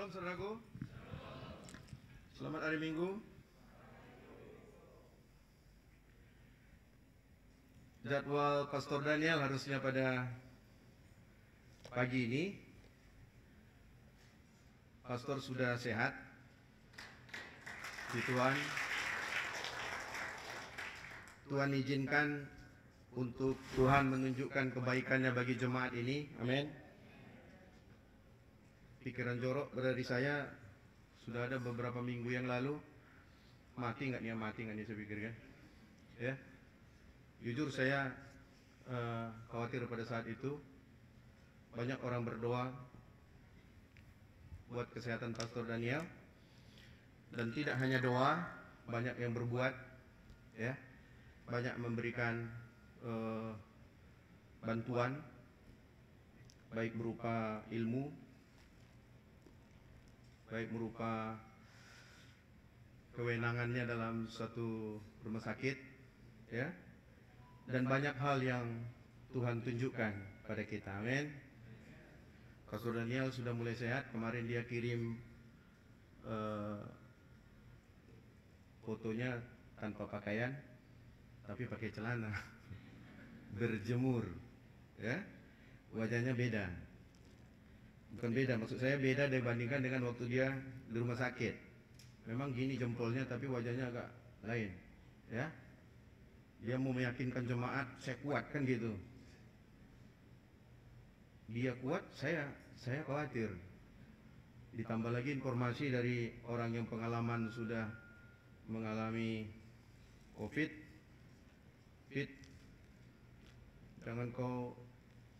Shalom saudaraku. Selamat hari Minggu. Jadwal Pastor Daniel harusnya pada pagi ini. Pastor sudah sehat. Di Tuhan izinkan untuk Tuhan menunjukkan kebaikannya bagi jemaat ini. Amin. Pikiran jorok berada di saya sudah ada beberapa minggu yang lalu. Mati nggak nih saya pikir kan. Ya. Jujur saya khawatir pada saat itu. Banyak orang berdoa buat kesehatan Pastor Daniel. Dan tidak hanya doa, banyak yang berbuat, ya, banyak memberikan bantuan, baik berupa ilmu, baik berupa kewenangannya dalam suatu rumah sakit, ya, dan banyak hal yang Tuhan tunjukkan pada kita. Amin. Pastor Daniel sudah mulai sehat. Kemarin dia kirim fotonya tanpa pakaian, tapi pakai celana, berjemur, ya, wajahnya beda. Bukan beda, maksud saya beda dibandingkan dengan waktu dia di rumah sakit. Memang gini jempolnya, tapi wajahnya agak lain, ya. Dia mau meyakinkan jemaat, saya kuat kan gitu. Dia kuat, saya khawatir. Ditambah lagi informasi dari orang yang pengalaman sudah mengalami COVID. Jangan kau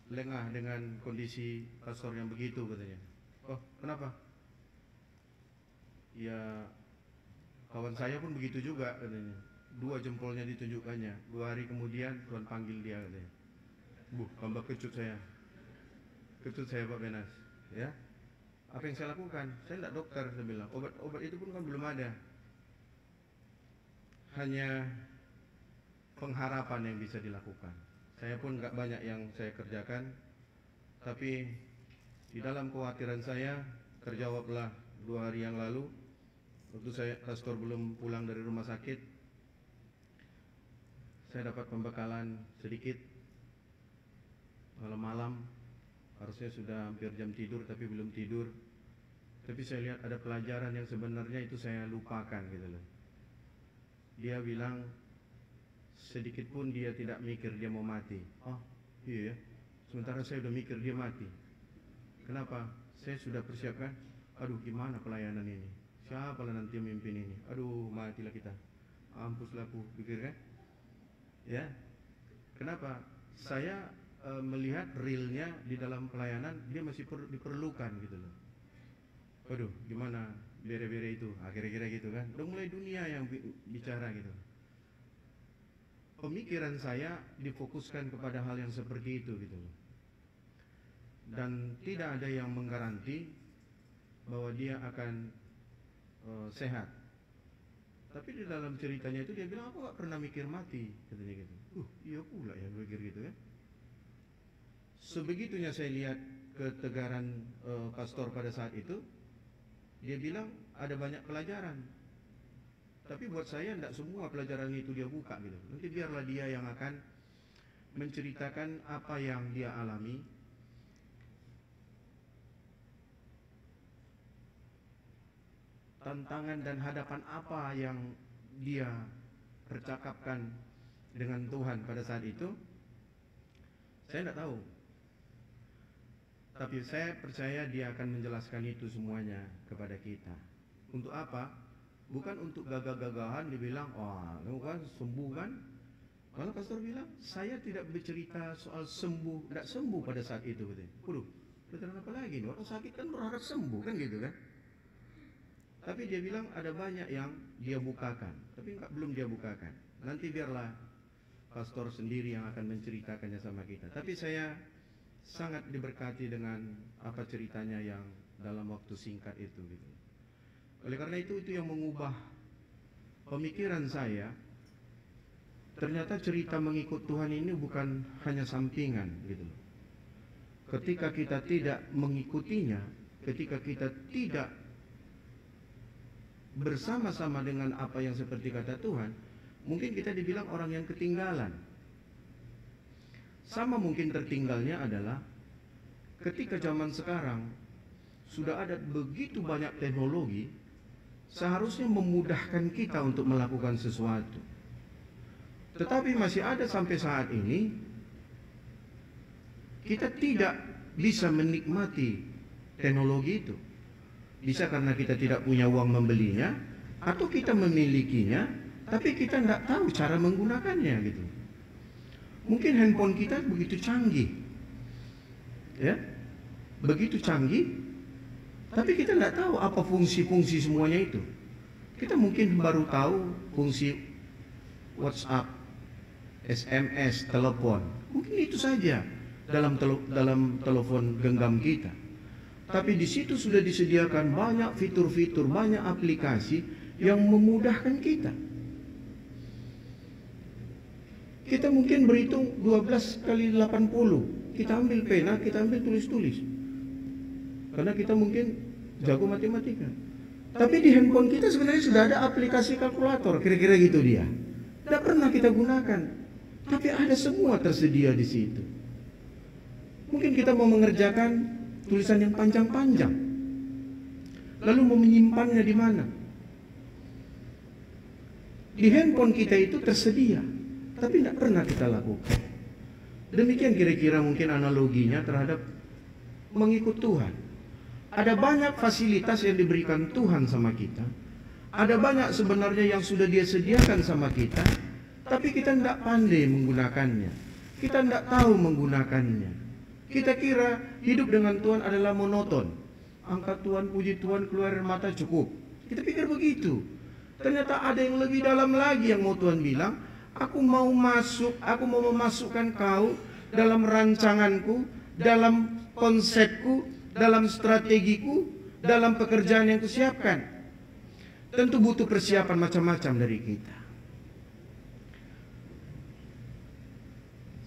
lengah dengan kondisi pastor yang begitu, katanya. Oh, kenapa? Ya, kawan saya pun begitu juga, katanya. 2 jempolnya ditunjukkannya. 2 hari kemudian Tuhan panggil dia, katanya. Tambah kecut saya Pak Benas, ya. Apa yang saya lakukan? Saya tidak dokter, saya bilang. Obat itu pun kan belum ada. Hanya pengharapan yang bisa dilakukan. Saya pun nggak banyak yang saya kerjakan, tapi di dalam kekhawatiran saya terjawablah 2 hari yang lalu, waktu pastor belum pulang dari rumah sakit. Saya dapat pembekalan sedikit. Malam-malam harusnya sudah hampir jam tidur, tapi belum tidur. Tapi saya lihat ada pelajaran yang sebenarnya itu saya lupakan gitu loh. Dia bilang sedikit pun dia tidak mikir dia mau mati. Oh iya, sementara saya udah mikir dia mati. Kenapa? Saya sudah persiapkan. Aduh, gimana pelayanan ini? Siapa lah nanti yang mimpin ini? Aduh, matilah kita. Ampuslah aku, pikir kan? Ya. Kenapa? Saya melihat realnya di dalam pelayanan dia masih diperlukan gitu loh. Aduh, gimana bere-bere itu? Kira-kira gitu kan. Udah mulai dunia yang bicara gitu. Pemikiran saya difokuskan kepada hal yang seperti itu gitu loh. Dan tidak ada yang menggaranti bahwa dia akan sehat. Tapi di dalam ceritanya itu dia bilang, aku gak pernah mikir mati, katanya gitu. Iya pula ya mikir gitu kan. Sebegitunya saya lihat ketegaran pastor pada saat itu. Dia bilang ada banyak pelajaran, tapi buat saya tidak semua pelajaran itu dia buka gitu. Nanti biarlah dia yang akan menceritakan apa yang dia alami. Tantangan dan hadapan apa yang dia percakapkan dengan Tuhan pada saat itu, saya tidak tahu. Tapi saya percaya dia akan menjelaskan itu semuanya kepada kita. Untuk apa? Bukan untuk gagah-gagahan dibilang, wah, kamu kan sembuh kan? Malah pastor bilang, saya tidak bercerita soal sembuh, tidak sembuh pada saat itu. Waduh, bercerita apa lagi nih? Orang sakit kan berharap sembuh kan gitu kan? Tapi dia bilang ada banyak yang dia bukakan, tapi belum dia bukakan. Nanti biarlah pastor sendiri yang akan menceritakannya sama kita. Tapi saya sangat diberkati dengan apa ceritanya yang dalam waktu singkat itu gitu. Oleh karena itu yang mengubah pemikiran saya. Ternyata cerita mengikut Tuhan ini bukan hanya sampingan gitu. Ketika kita tidak mengikutinya, ketika kita tidak bersama-sama dengan apa yang seperti kata Tuhan, mungkin kita dibilang orang yang ketinggalan. Sama mungkin tertinggalnya adalah ketika zaman sekarang sudah ada begitu banyak teknologi, seharusnya memudahkan kita untuk melakukan sesuatu. Tetapi masih ada sampai saat ini kita tidak bisa menikmati teknologi itu. Bisa karena kita tidak punya uang membelinya, atau kita memilikinya tapi kita tidak tahu cara menggunakannya gitu. Mungkin handphone kita begitu canggih, ya, begitu canggih, tapi kita tidak tahu apa fungsi-fungsi semuanya itu. Kita mungkin baru tahu fungsi WhatsApp, SMS, telepon, mungkin itu saja dalam telepon genggam kita. Tapi di situ sudah disediakan banyak fitur-fitur, banyak aplikasi yang memudahkan kita. Kita mungkin berhitung 12 kali 80. Kita ambil pena, kita ambil tulis-tulis. Karena kita mungkin jago matematika. Tapi di handphone kita sebenarnya sudah ada aplikasi kalkulator, kira-kira gitu dia. Tidak pernah kita gunakan, tapi ada semua tersedia di situ. Mungkin kita mau mengerjakan tulisan yang panjang-panjang, lalu mau menyimpannya di mana? Di handphone kita itu tersedia, tapi tidak pernah kita lakukan. Demikian kira-kira mungkin analoginya terhadap mengikut Tuhan. Ada banyak fasilitas yang diberikan Tuhan sama kita. Ada banyak sebenarnya yang sudah Dia sediakan sama kita, tapi kita tidak pandai menggunakannya. Kita tidak tahu menggunakannya. Kita kira hidup dengan Tuhan adalah monoton. Angkat Tuhan, puji Tuhan, keluar air mata cukup. Kita pikir begitu. Ternyata ada yang lebih dalam lagi yang mau Tuhan bilang. Aku mau memasukkan kau dalam rancanganku, dalam konsepku, dalam strategiku, dalam pekerjaan yang kusiapkan. Tentu butuh persiapan macam-macam dari kita.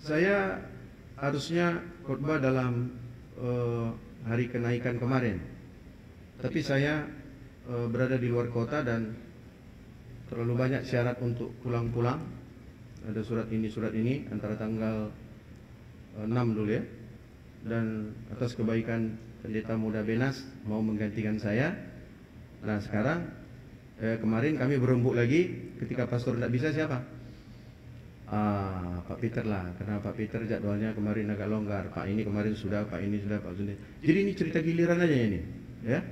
Saya harusnya khotbah dalam hari kenaikan kemarin, tapi saya berada di luar kota dan terlalu banyak syarat untuk pulang-pulang. Ada surat ini antara tanggal 6 dulu ya. Dan atas kebaikan pendeta muda Benas mau menggantikan saya. Nah sekarang kemarin kami berembuk lagi, ketika pastor tidak bisa siapa? Pak Peter lah, karena Pak Peter jadwalnya kemarin agak longgar. Pak ini kemarin sudah, Pak ini sudah, Pak sudah. Jadi ini cerita giliran aja ini, ya.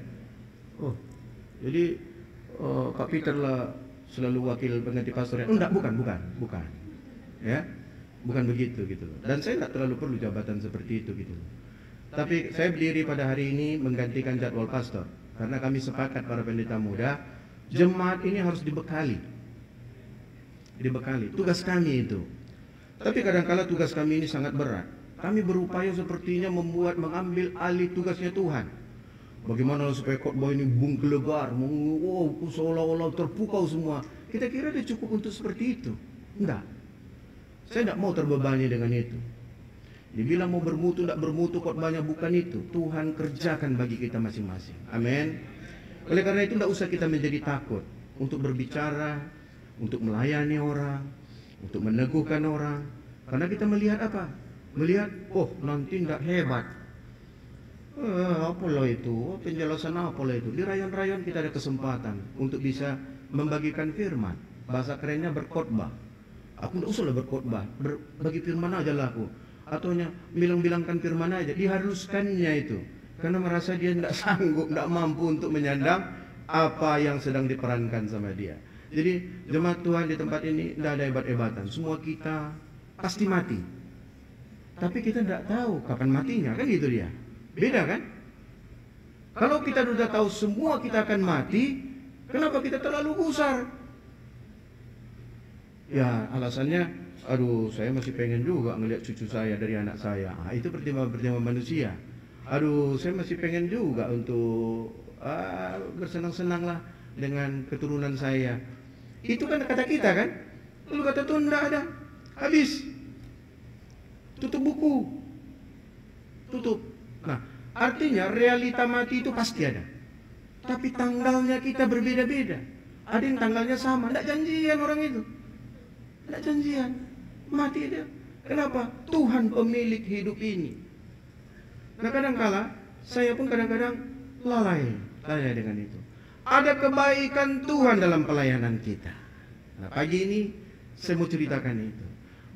Oh, jadi Pak Peter lah selalu wakil pengganti pastornya. Enggak, bukan, ya, bukan begitu gitu. Dan saya tidak terlalu perlu jabatan seperti itu gitu. Tapi saya berdiri pada hari ini menggantikan jadwal pastor, karena kami sepakat para pendeta muda, jemaat ini harus dibekali, tugas kami itu. Tapi kadang-kala tugas kami ini sangat berat. Kami berupaya sepertinya mengambil alih tugasnya Tuhan. Bagaimana supaya khotbah ini menggelegar, seolah-olah terpukau semua. Kita kira dia cukup untuk seperti itu. Enggak. Saya tidak mau terbebani dengan itu. Dibilang mau bermutu, tidak bermutu, khotbahnya bukan itu. Tuhan kerjakan bagi kita masing-masing. Amin. Oleh karena itu tidak usah kita menjadi takut untuk berbicara, untuk melayani orang, untuk meneguhkan orang. Karena kita melihat apa? Melihat, oh nanti tidak hebat. Apalah itu? Penjelasan apalah itu? Di rayon-rayon kita ada kesempatan untuk bisa membagikan firman. Bahasa kerennya berkhotbah. Aku tidak usahlah berkhotbah, bagi firman aja lah aku. Atau bilang-bilangkan firman aja, diharuskannya itu. Karena merasa dia tidak sanggup, tidak mampu untuk menyandang apa yang sedang diperankan sama dia. Jadi jemaat Tuhan di tempat ini tidak ada hebat-hebatan. Semua kita pasti mati. Tapi kita tidak tahu kapan matinya, kan gitu dia. Beda kan? Kalau kita sudah tahu semua kita akan mati, kenapa kita terlalu gusar? Ya alasannya, aduh saya masih pengen juga ngelihat cucu saya dari anak saya. Itu pertimbangan manusia. Aduh saya masih pengen juga untuk bersenang-senang lah dengan keturunan saya. Itu kan kata kita kan. Lalu kata Tuhan tidak ada. Habis. Tutup buku. Tutup. Nah Artinya realita mati itu pasti ada. Tapi tanggalnya kita berbeda-beda. Ada yang tanggalnya sama, tidak janjian orang itu. Tidak janjian, mati dia. Kenapa? Tuhan pemilik hidup ini. Nah kadang-kala, saya pun kadang-kadang lalai dengan itu. Ada kebaikan Tuhan dalam pelayanan kita. Nah pagi ini, saya mau ceritakan itu.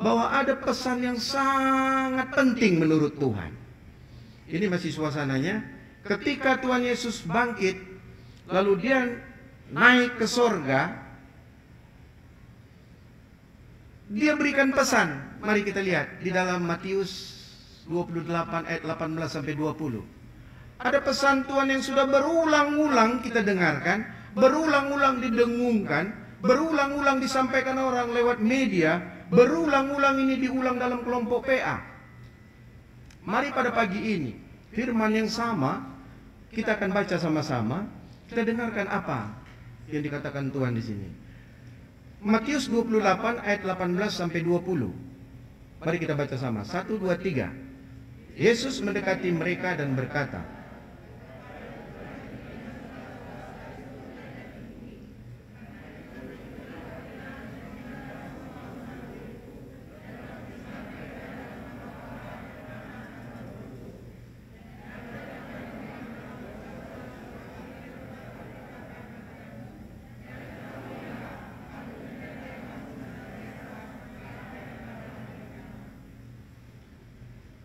Bahwa ada pesan yang sangat penting menurut Tuhan. Ini masih suasananya. Ketika Tuhan Yesus bangkit, lalu dia naik ke sorga, dia berikan pesan. Mari kita lihat di dalam Matius 28 ayat 18 sampai 20. Ada pesan Tuhan yang sudah berulang-ulang kita dengarkan, berulang-ulang didengungkan, berulang-ulang disampaikan orang lewat media, berulang-ulang ini diulang dalam kelompok PA. Mari pada pagi ini, firman yang sama kita akan baca sama-sama. Kita dengarkan apa yang dikatakan Tuhan di sini. Matius 28 ayat 18 sampai 20. Mari kita baca sama. 1, 2, 3. Yesus mendekati mereka dan berkata,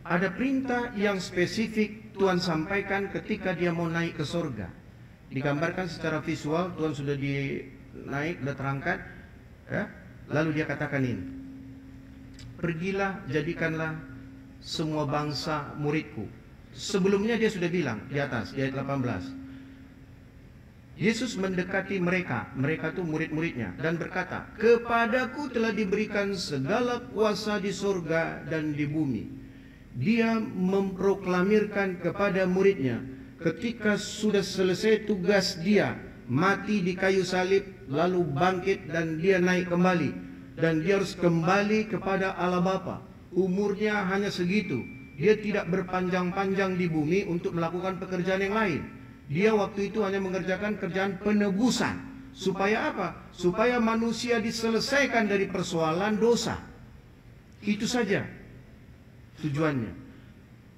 ada perintah yang spesifik Tuhan sampaikan ketika dia mau naik ke sorga. Digambarkan secara visual, Tuhan sudah naik, sudah terangkat, ya? Lalu dia katakan ini, pergilah, jadikanlah semua bangsa muridku. Sebelumnya dia sudah bilang di atas, di ayat 18. Yesus mendekati mereka itu murid-muridnya, dan berkata, kepadaku telah diberikan segala kuasa di sorga dan di bumi. Dia memproklamirkan kepada muridnya ketika sudah selesai tugas dia, mati di kayu salib, lalu bangkit dan dia naik kembali. Dan dia harus kembali kepada Allah Bapa. Umurnya hanya segitu. Dia tidak berpanjang-panjang di bumi untuk melakukan pekerjaan yang lain. Dia waktu itu hanya mengerjakan kerjaan penebusan. Supaya apa? Supaya manusia diselesaikan dari persoalan dosa. Itu saja tujuannya.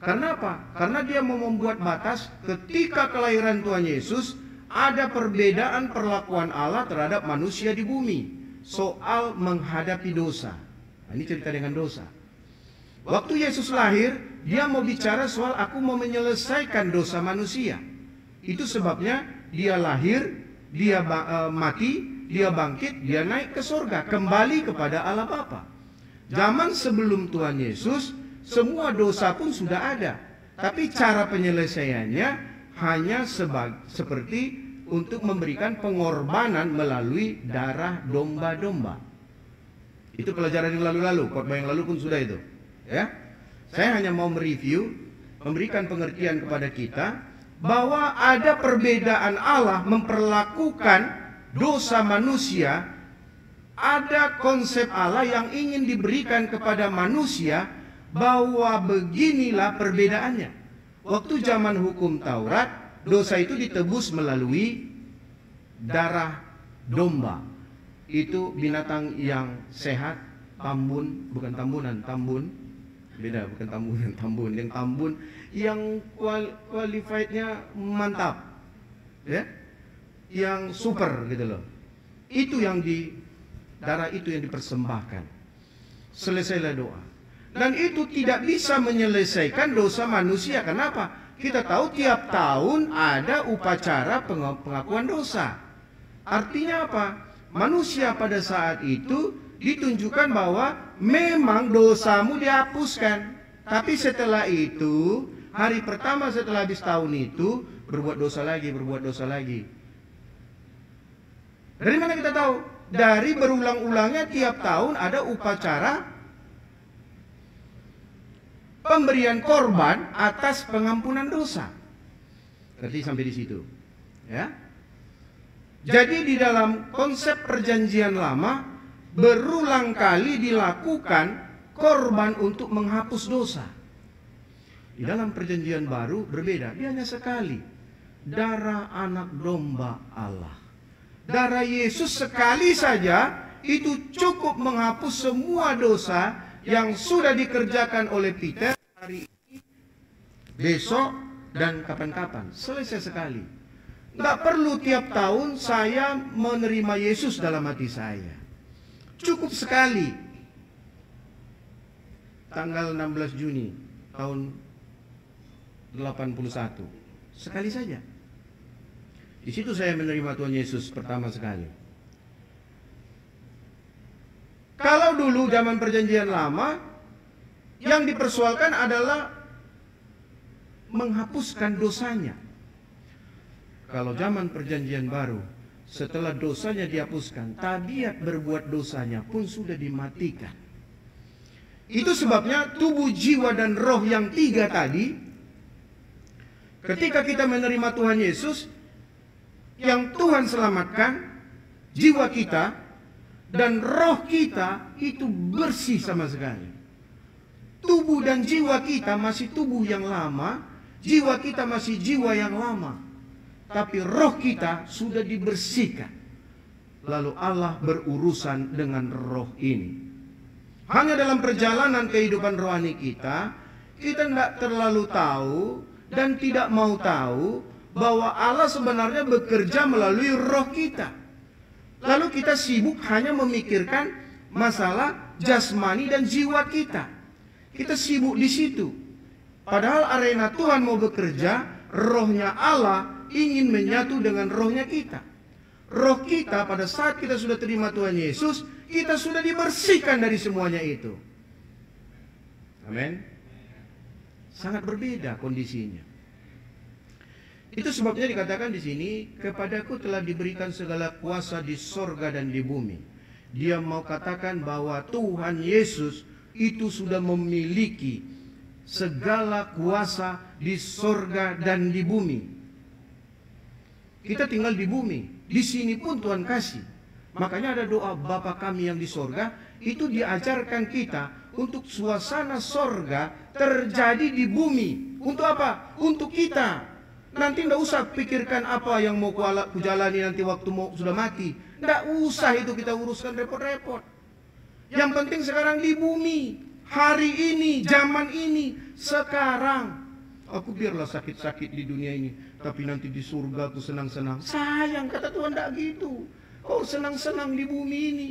Karena apa? Karena dia mau membuat batas ketika kelahiran Tuhan Yesus, ada perbedaan perlakuan Allah terhadap manusia di bumi soal menghadapi dosa. Nah, ini cerita dengan dosa. Waktu Yesus lahir, dia mau bicara soal aku mau menyelesaikan dosa manusia. Itu sebabnya dia lahir, dia mati, dia bangkit, dia naik ke surga, kembali kepada Allah Bapa. Zaman sebelum Tuhan Yesus, semua dosa pun sudah ada, tapi cara penyelesaiannya hanya seperti untuk memberikan pengorbanan melalui darah domba-domba. Itu pelajaran yang lalu-lalu, khotbah yang lalu pun sudah itu. Ya, saya hanya mau mereview, memberikan pengertian kepada kita bahwa ada perbedaan Allah memperlakukan dosa manusia. Ada konsep Allah yang ingin diberikan kepada manusia, bahwa beginilah perbedaannya. Waktu zaman hukum Taurat, dosa itu ditebus melalui darah domba. Itu binatang yang sehat, tambun, bukan tambunan, tambun. Beda, bukan tambunan, tambun. Yang tambun, yang qualified-nya mantap. Ya? Yang super gitu loh. Itu yang darah itu yang dipersembahkan. Selesailah doa. Dan itu tidak bisa menyelesaikan dosa manusia. Kenapa? Kita tahu tiap tahun ada upacara pengakuan dosa. Artinya apa? Manusia pada saat itu ditunjukkan bahwa memang dosamu dihapuskan. Tapi setelah itu, hari pertama setelah habis tahun itu, berbuat dosa lagi, berbuat dosa lagi. Dari mana kita tahu? Dari berulang-ulangnya tiap tahun ada upacara pemberian korban atas pengampunan dosa. Ngerti sampai di situ? Ya. Jadi di dalam konsep perjanjian lama berulang kali dilakukan korban untuk menghapus dosa. Di dalam perjanjian baru berbeda, dia hanya sekali. Darah anak domba Allah. Darah Yesus sekali saja itu cukup menghapus semua dosa yang sudah dikerjakan oleh Peter hari ini, besok, dan kapan-kapan. Selesai sekali. Nggak perlu tiap tahun saya menerima Yesus dalam hati saya. Cukup sekali. Tanggal 16 Juni tahun 81. Sekali saja. Di situ saya menerima Tuhan Yesus pertama sekali. Kalau dulu zaman perjanjian lama, yang dipersoalkan adalah menghapuskan dosanya. Kalau zaman perjanjian baru, setelah dosanya dihapuskan, tabiat berbuat dosanya pun sudah dimatikan. Itu sebabnya tubuh, jiwa, dan roh yang tiga tadi, ketika kita menerima Tuhan Yesus, yang Tuhan selamatkan, jiwa kita dan roh kita itu bersih sama sekali. Tubuh dan jiwa kita masih tubuh yang lama, jiwa kita masih jiwa yang lama, tapi roh kita sudah dibersihkan. Lalu Allah berurusan dengan roh ini. Hanya dalam perjalanan kehidupan rohani kita tidak terlalu tahu dan tidak mau tahu bahwa Allah sebenarnya bekerja melalui roh kita. Lalu kita sibuk hanya memikirkan masalah jasmani dan jiwa kita. Kita sibuk di situ. Padahal arena Tuhan mau bekerja, rohnya Allah ingin menyatu dengan rohnya kita. Roh kita pada saat kita sudah terima Tuhan Yesus, kita sudah dibersihkan dari semuanya itu. Amin. Sangat berbeda kondisinya. Itu sebabnya dikatakan di sini, kepadaku telah diberikan segala kuasa di sorga dan di bumi. Dia mau katakan bahwa Tuhan Yesus itu sudah memiliki segala kuasa di sorga dan di bumi. Kita tinggal di bumi, di sini pun Tuhan kasih. Makanya ada doa Bapa kami yang di sorga, itu diajarkan kita untuk suasana sorga terjadi di bumi. Untuk apa? Untuk kita. Nanti tidak usah pikirkan apa yang mau ku jalani nanti waktu mau sudah mati. Tidak usah itu kita uruskan repot-repot. Yang penting sekarang di bumi, hari ini, zaman ini, sekarang. Aku biarlah sakit-sakit di dunia ini, tapi nanti di surga aku senang-senang. Sayang, kata Tuhan, tidak gitu. Kau senang-senang di bumi ini,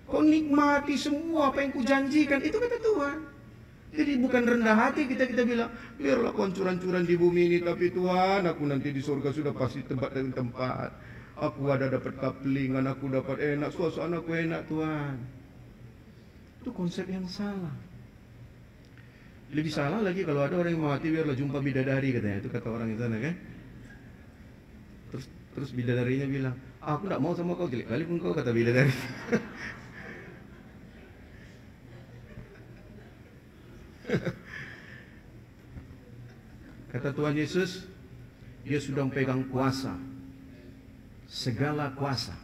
kau nikmati semua apa yang kujanjikan. Itu kata Tuhan. Jadi bukan rendah hati kita bilang, biarlah kau hancur-hancuran di bumi ini, tapi Tuhan, aku nanti di surga sudah pasti tempat dan tempat. Aku ada dapat kaplingan, aku dapat enak, suasana aku enak Tuhan. Itu konsep yang salah. Lebih salah lagi kalau ada orang yang mau mati biarlah jumpa bidadari katanya. Itu kata orang di sana kan. Terus bidadarinya bilang, aku tidak mau sama kau, jelek kali pun kau, kata bidadari. Kata Tuhan Yesus, dia sudah memegang kuasa, segala kuasa.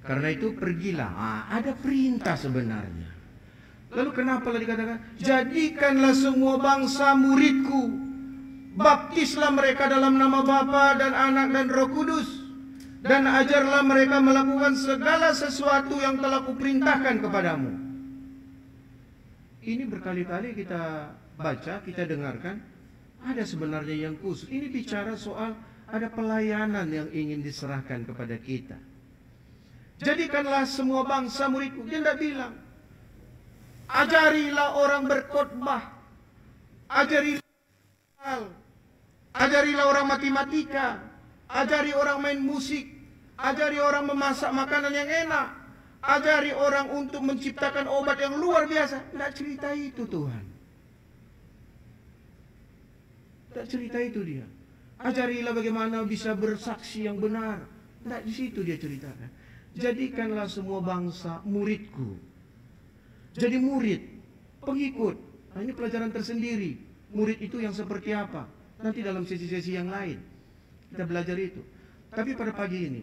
Karena itu pergilah. Ada perintah sebenarnya. Lalu kenapa dikatakan, jadikanlah semua bangsa muridku, baptislah mereka dalam nama Bapa dan Anak dan Roh Kudus, dan ajarlah mereka melakukan segala sesuatu yang telah kuperintahkan kepadamu. Ini berkali-kali kita baca, kita dengarkan, ada sebenarnya yang khusus. Ini bicara soal ada pelayanan yang ingin diserahkan kepada kita. Jadikanlah semua bangsa muridku. Dia tidak bilang, ajarilah orang berkhotbah, ajarilah orang matematika, ajari orang main musik, ajari orang memasak makanan yang enak, ajari orang untuk menciptakan obat yang luar biasa. Tidak cerita itu Tuhan. Tidak cerita itu dia. Ajarilah bagaimana bisa bersaksi yang benar. Tidak di situ dia ceritakan. Jadikanlah semua bangsa muridku. Jadi murid, pengikut. Nah, ini pelajaran tersendiri. Murid itu yang seperti apa? Nanti dalam sesi-sesi yang lain kita belajar itu. Tapi pada pagi ini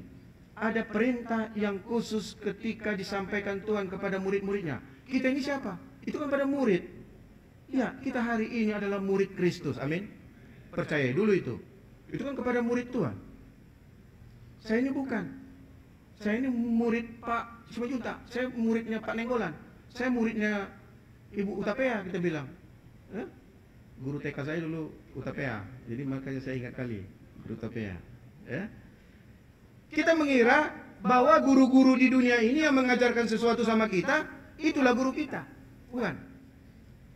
ada perintah yang khusus ketika disampaikan Tuhan kepada murid-muridnya. Kita ini siapa? Itu kan pada murid. Ya, kita hari ini adalah murid Kristus. Amin. Percaya dulu itu. Itu kan kepada murid Tuhan. Saya ini bukan. Saya ini murid Pak Simanjuntak. Saya muridnya Pak Nenggolan. Saya muridnya Ibu Utapea, kita bilang. Guru TK saya dulu Utapea. Jadi makanya saya ingat kali Guru Utapea. Kita mengira bahwa guru-guru di dunia ini yang mengajarkan sesuatu sama kita, itulah guru kita. Bukan.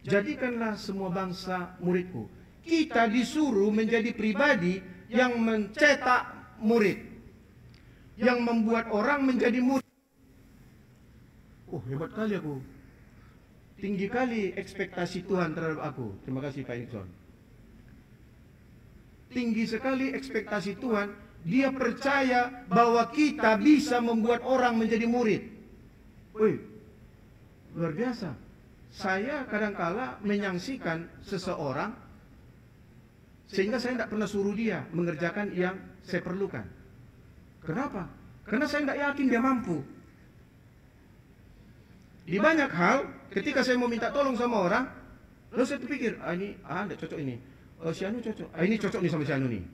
Jadikanlah semua bangsa muridku. Kita disuruh menjadi pribadi yang mencetak murid, yang membuat orang menjadi murid. Oh, hebat kali aku. Tinggi kali ekspektasi Tuhan terhadap aku. Terima kasih Pak Nixon. Tinggi sekali ekspektasi Tuhan. Dia percaya bahwa kita bisa membuat orang menjadi murid. Wih, luar biasa. Saya kadangkala menyaksikan seseorang sehingga saya tidak pernah suruh dia mengerjakan yang saya perlukan. Kenapa? Karena saya tidak yakin dia mampu. Di banyak hal, ketika saya mau minta tolong sama orang, lalu saya terpikir, ini tidak cocok ini. Si Anu cocok. Ini cocok nih sama si Anu nih.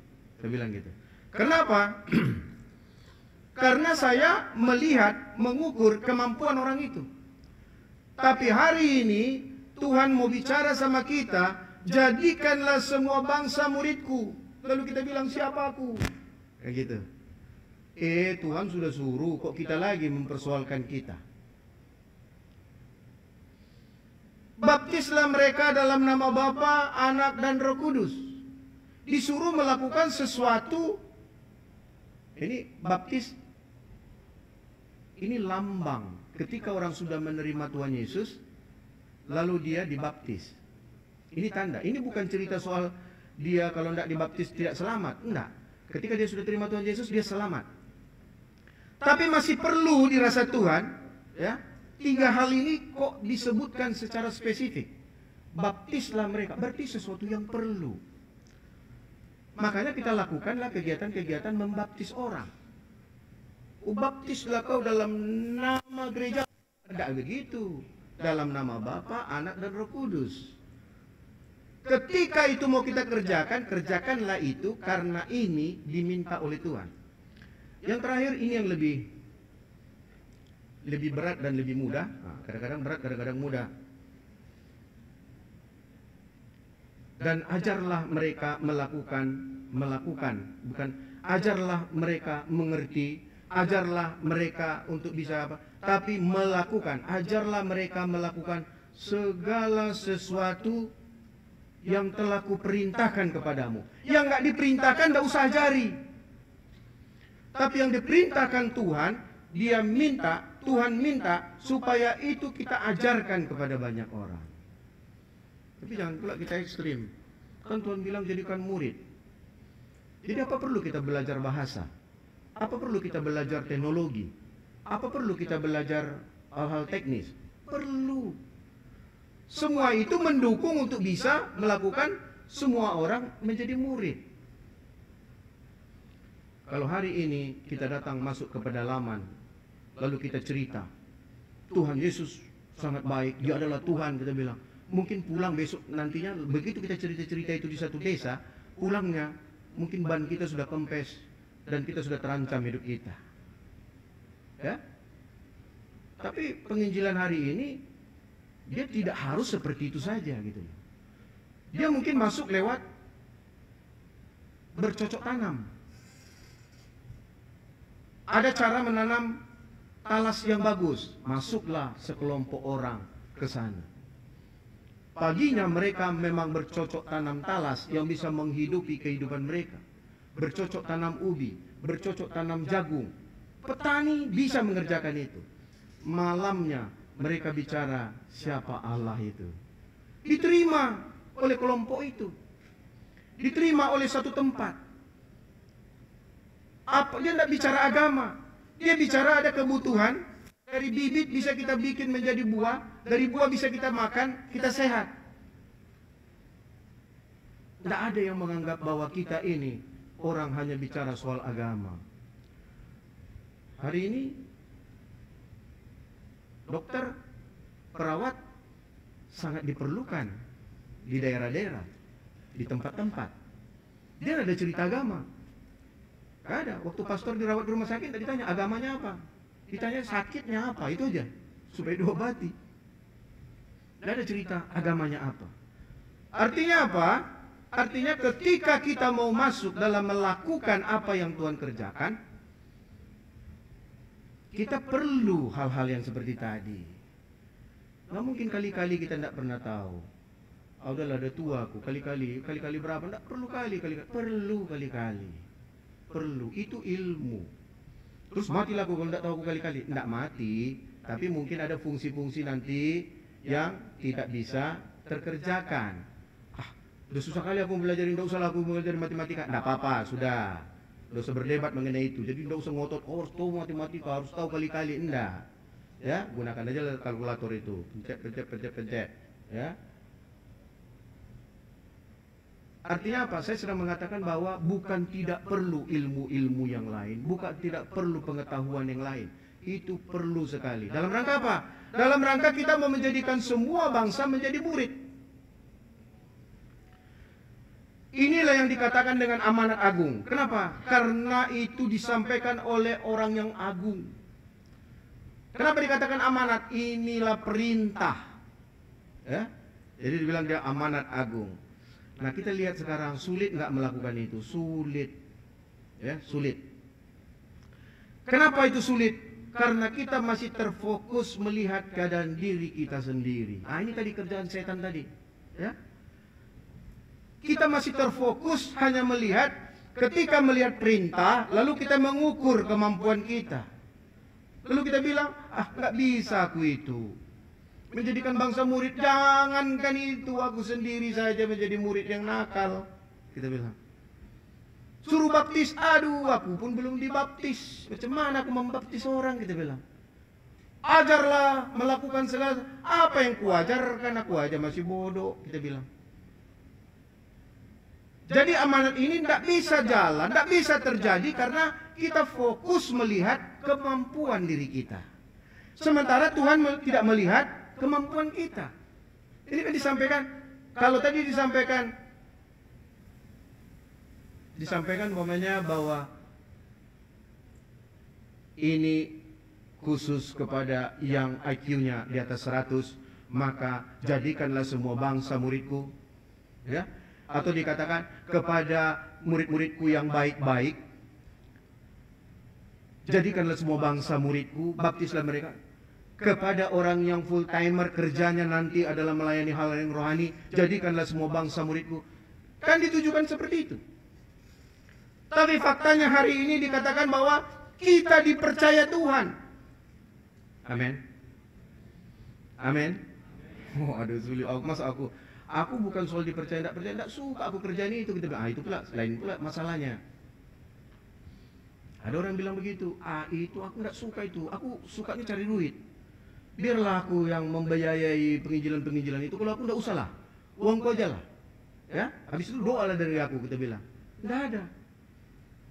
Saya bilang gitu. Kenapa? Karena saya melihat, mengukur kemampuan orang itu. Tapi hari ini Tuhan mau bicara sama kita, jadikanlah semua bangsa muridku. Lalu kita bilang, siapa aku? Kayak gitu. Tuhan sudah suruh, kok kita lagi mempersoalkan kita? Baptislah mereka dalam nama Bapa, Anak, dan Roh Kudus. Disuruh melakukan sesuatu. Ini baptis, ini lambang. Ketika orang sudah menerima Tuhan Yesus, lalu dia dibaptis. Ini tanda. Ini bukan cerita soal dia kalau tidak dibaptis tidak selamat. Enggak. Ketika dia sudah terima Tuhan Yesus, dia selamat. Tapi masih perlu dirasa Tuhan, ya. 3 hal ini kok disebutkan secara spesifik. Baptislah mereka, berarti sesuatu yang perlu. Makanya kita lakukanlah kegiatan-kegiatan membaptis orang. Baptislah kau dalam nama gereja. Tidak begitu. Dalam nama Bapa, Anak, dan Roh Kudus. Ketika itu mau kita kerjakan, kerjakanlah itu karena ini diminta oleh Tuhan. Yang terakhir ini yang lebih berat dan lebih mudah. Kadang-kadang berat, kadang-kadang mudah. Dan ajarlah mereka melakukan, bukan ajarlah mereka mengerti, ajarlah mereka untuk bisa apa, tapi melakukan. Ajarlah mereka melakukan segala sesuatu yang telah kuperintahkan kepadamu. Yang nggak diperintahkan nggak usah ajari. Tapi yang diperintahkan Tuhan, Tuhan minta supaya itu kita ajarkan kepada banyak orang. Tapi jangan pula kita ekstrim. Kan Tuhan bilang jadikan murid. Jadi apa perlu kita belajar bahasa? Apa perlu kita belajar teknologi? Apa perlu kita belajar hal-hal teknis? Perlu. Semua itu mendukung untuk bisa melakukan semua orang menjadi murid. Kalau hari ini kita datang masuk ke pedalaman, lalu kita cerita, Tuhan Yesus sangat baik, Dia adalah Tuhan, kita bilang. Mungkin pulang besok nantinya, begitu kita cerita-cerita itu di satu desa, pulangnya mungkin ban kita sudah kempes dan kita sudah terancam hidup kita. Ya? Tapi penginjilan hari ini dia tidak harus seperti itu saja gitu. Dia mungkin masuk lewat bercocok tanam. Ada cara menanam talas yang bagus, masuklah sekelompok orang ke sana. Paginya mereka memang bercocok tanam talas yang bisa menghidupi kehidupan mereka. Bercocok tanam ubi, bercocok tanam jagung. Petani bisa mengerjakan itu. Malamnya mereka bicara siapa Allah itu. Diterima oleh kelompok itu. Diterima oleh satu tempat. Dia tidak bicara agama. Dia bicara ada kebutuhan. Dari bibit bisa kita bikin menjadi buah. Dari buah bisa kita makan, kita sehat. Tidak ada yang menganggap bahwa kita ini orang hanya bicara soal agama. Hari ini dokter, perawat sangat diperlukan di daerah-daerah, di tempat-tempat. Dia ada cerita agama. Gak ada. Waktu pastor dirawat di rumah sakit, ditanya agamanya apa, ditanya sakitnya apa, itu aja supaya diobati. Gak ada cerita agamanya apa. Artinya apa? Artinya ketika kita mau masuk dalam melakukan apa yang Tuhan kerjakan, kita perlu hal-hal yang seperti tadi. Nggak mungkin kali-kali kita tidak pernah tahu. Ah, udahlah, ada tua aku, kali-kali berapa? Tidak perlu kali-kali. Perlu kali-kali. Perlu, itu ilmu. Terus matilah aku kalau tidak tahu aku kali-kali. Tidak mati, tapi mungkin ada fungsi-fungsi nanti yang tidak bisa terkerjakan. Ah, udah susah kali aku belajar, tidak usah aku belajar matematika. Tidak apa-apa, sudah. Tidak usah berdebat mengenai itu. Jadi tidak usah ngotot, oh harus tahu matematika, harus tahu kali-kali. Tidak. Ya, gunakan aja kalkulator itu. Pencet. Ya. Artinya apa? Saya sedang mengatakan bahwa bukan tidak perlu ilmu-ilmu yang lain, bukan tidak perlu pengetahuan yang lain. Itu perlu sekali. Dalam rangka apa? Dalam rangka kita mau menjadikan semua bangsa menjadi murid. Inilah yang dikatakan dengan amanat agung. Kenapa? Karena itu disampaikan oleh orang yang agung. Kenapa dikatakan amanat? Inilah perintah. Ya? Jadi dibilang dia amanat agung. Nah, kita lihat sekarang, sulit nggak melakukan itu? Sulit. Ya, sulit. Kenapa itu sulit? Karena kita masih terfokus melihat keadaan diri kita sendiri. Ah, ini tadi kerjaan setan tadi. Ya. Kita masih terfokus hanya melihat, ketika melihat perintah, lalu kita mengukur kemampuan kita. Lalu kita bilang, ah, nggak bisa aku itu. Menjadikan bangsa murid, jangankan itu, aku sendiri saja menjadi murid yang nakal. Kita bilang, suruh baptis, aduh aku pun belum dibaptis, macam mana aku membaptis orang, kita bilang. Ajarlah melakukan segala, apa yang kuajarkan, aku aja masih bodoh, kita bilang. Jadi amanat ini tidak bisa jalan, tidak bisa terjadi karena kita fokus melihat kemampuan diri kita. Sementara Tuhan tidak melihat kemampuan kita. Ini kan disampaikan, kalau tadi disampaikan umpamanya bahwa ini khusus kepada yang IQ-nya di atas 100, maka jadikanlah semua bangsa muridku. Ya? Atau dikatakan kepada murid-muridku yang baik-baik, jadikanlah semua bangsa muridku, baptislah mereka. Kepada orang yang full timer, kerjanya nanti adalah melayani hal yang rohani, jadikanlah semua bangsa muridku. Kan ditujukan seperti itu. Tapi faktanya hari ini dikatakan bahwa kita dipercaya Tuhan. Amin. Amin. Oh, aduh sulit. Masa aku bukan soal dipercaya, tidak percaya, tidak suka aku kerjaan itu. Kita bilang, itu pula, lain pula masalahnya. Ada orang bilang begitu, itu aku tidak suka itu, aku sukanya cari duit. Biarlah aku yang membiayai penginjilan-penginjilan itu, kalau aku tidak usah lah, uangku aja lah. Ya, habis itu doa lah dari aku, kita bilang. Tidak ada.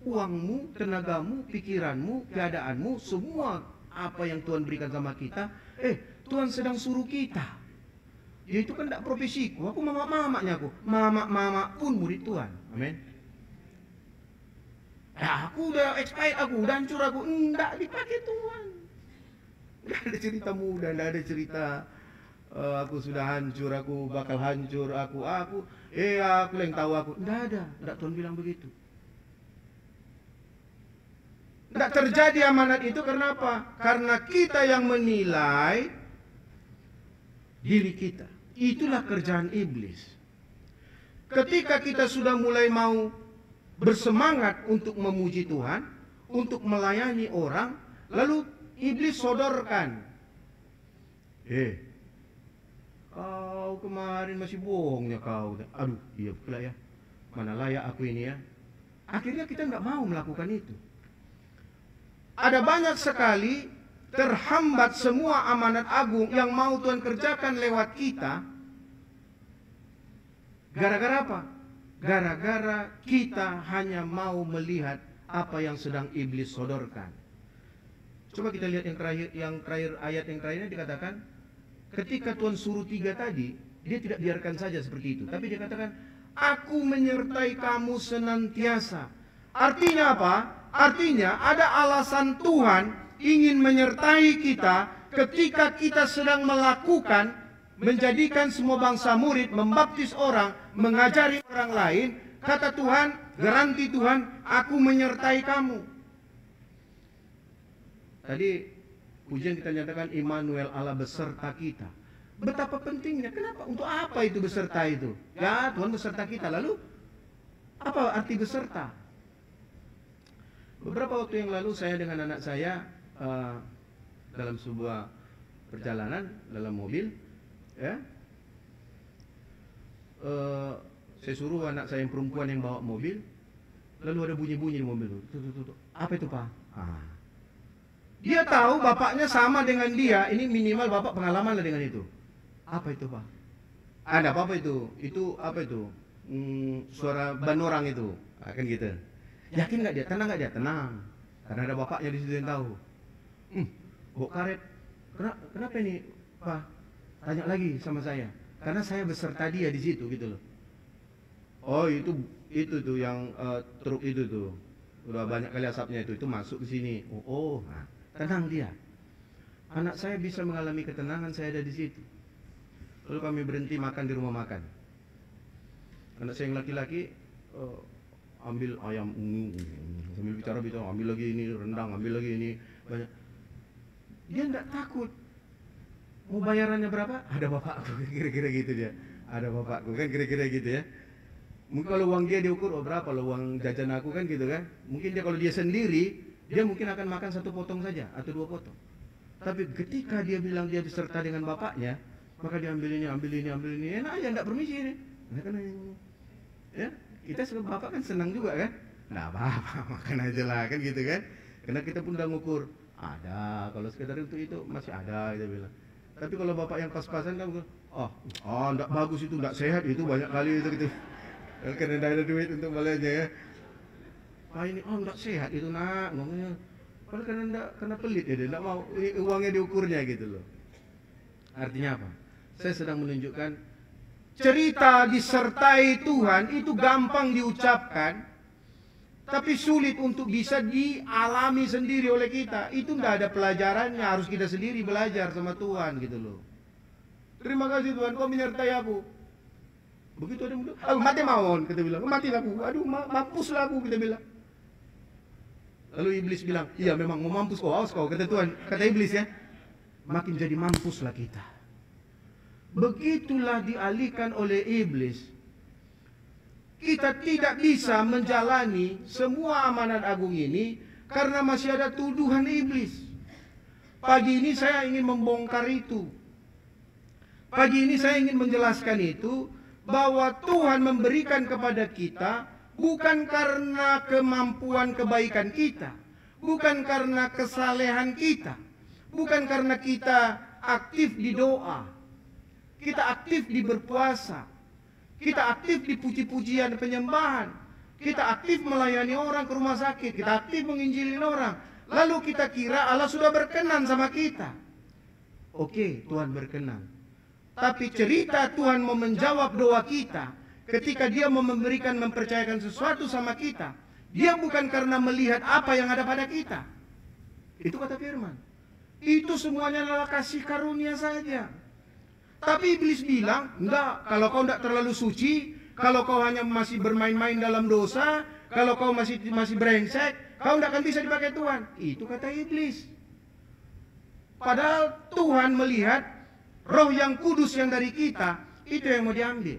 Uangmu, tenagamu, pikiranmu, keadaanmu, semua apa yang Tuhan berikan sama kita, Tuhan sedang suruh kita. Ya itu kan tidak profesiku, aku mama-mamanya aku. Mama-mama pun murid Tuhan. Amin. Ya, aku udah expired, aku udah hancur, aku enggak dipakai Tuhan. Enggak ada cerita muda, enggak ada cerita aku sudah hancur, aku bakal hancur, aku yang tahu aku. Enggak ada, enggak, Tuhan bilang begitu. Enggak terjadi amanat itu karena apa? Karena kita yang menilai diri kita. Itulah kerjaan iblis. Ketika kita sudah mulai mau bersemangat untuk memuji Tuhan, untuk melayani orang, lalu iblis sodorkan, kau kemarin masih bohongnya kau. Aduh, iya pula ya, mana layak aku ini ya. Akhirnya kita nggak mau melakukan itu. Ada banyak sekali terhambat semua amanat agung yang mau Tuhan kerjakan lewat kita. Gara-gara apa? Gara-gara kita hanya mau melihat apa yang sedang iblis sodorkan. Coba kita lihat yang terakhir ayat yang terakhirnya dikatakan, ketika Tuhan suruh 3 tadi, Dia tidak biarkan saja seperti itu, tapi dia katakan, aku menyertai kamu senantiasa. Artinya apa? Artinya ada alasan Tuhan ingin menyertai kita ketika kita sedang melakukan, menjadikan semua bangsa murid, membaptis orang, mengajari orang lain. Kata Tuhan, garansi Tuhan, aku menyertai kamu. Tadi pujian kita nyatakan Immanuel, Allah beserta kita. Betapa pentingnya, kenapa? Untuk apa itu beserta itu? Ya, Tuhan beserta kita. Lalu, apa arti beserta? Beberapa waktu yang lalu saya dengan anak saya dalam sebuah perjalanan dalam mobil, ya, saya suruh anak saya yang perempuan yang bawa mobil, lalu ada bunyi-bunyi di mobil. Tuh. Apa itu, Pak? Dia tahu bapaknya sama dengan dia, ini minimal bapak pengalaman lah dengan itu. Apa itu, Pak? Ada apa itu? Itu apa itu? Suara ban orang itu, kan gitu. Yakin nggak dia? Tenang nggak dia? Tenang. Karena ada bapaknya di situ yang tahu. Bawa karet. Kenapa ini, Pak? Tanya lagi sama saya. Karena saya beserta dia di situ gitu loh. Oh, itu tuh yang truk itu tuh. Udah banyak kali asapnya itu masuk ke sini. Nah, tenang dia. Anak saya bisa mengalami ketenangan, saya ada di situ. Lalu kami berhenti makan di rumah makan. Anak saya yang laki-laki ambil ayam, sambil bicara, ambil lagi ini rendang, ambil lagi ini banyak. Dia tidak takut. Mau bayarannya berapa? Ada bapakku, kira-kira gitu dia. Ada bapakku, kan kira-kira gitu ya. Mungkin kalau uang dia diukur, berapa lo uang jajan aku, kan gitu kan. Mungkin dia kalau dia sendiri, dia mungkin akan makan 1 potong saja atau 2 potong. Tapi ketika dia bilang dia beserta dengan bapaknya, maka dia ambil ini. Enak aja, enggak permisi ini. Nah, kan ya, kita sebagai bapak kan senang juga kan. Nah, apa-apa, makan aja lah kan gitu kan. Karena kita pun udah ngukur, ada, kalau sekedar untuk itu masih ada, kita bilang. Tapi kalau bapak yang pas-pasan kan, enggak bagus itu, enggak sehat itu, banyak kali itu gitu. Karena tidak ada duit untuk belanja ya. Ini, enggak sehat itu nak, ngomongnya. Kalau karena pelit ya, dia enggak mau uangnya diukurnya gitu loh. Artinya apa? Saya sedang menunjukkan cerita disertai Tuhan itu gampang diucapkan, tapi sulit untuk bisa dialami sendiri oleh kita. Itu tidak ada pelajarannya, harus kita sendiri belajar sama Tuhan gitu loh. Terima kasih Tuhan, kau menyertai aku. Begitu ada mulut, mati mawon, kita bilang, mati aku, aduh mampuslah aku, kita bilang. Lalu iblis bilang, iya memang mau mampus kau, awas kau, kata Tuhan, kata iblis ya. Makin jadi mampuslah kita. Begitulah dialihkan oleh iblis. Kita tidak bisa menjalani semua amanat agung ini karena masih ada tuduhan iblis. Pagi ini saya ingin membongkar itu. Pagi ini saya ingin menjelaskan itu, bahwa Tuhan memberikan kepada kita bukan karena kemampuan kebaikan kita, bukan karena kesalehan kita, bukan karena kita aktif di doa, kita aktif di berpuasa, kita aktif di puji-pujian penyembahan, kita aktif melayani orang ke rumah sakit, kita aktif menginjilin orang. Lalu kita kira Allah sudah berkenan sama kita. Oke, Tuhan berkenan. Tapi cerita Tuhan mau menjawab doa kita ketika dia mau memberikan, mempercayakan sesuatu sama kita, dia bukan karena melihat apa yang ada pada kita. Itu kata firman. Itu semuanya adalah kasih karunia saja. Tapi iblis bilang, enggak, kalau kau enggak terlalu suci, kalau kau hanya masih bermain-main dalam dosa, kalau kau masih brengsek, kau enggak akan bisa dipakai Tuhan. Itu kata iblis. Padahal Tuhan melihat Roh yang kudus yang dari kita, itu yang mau diambil.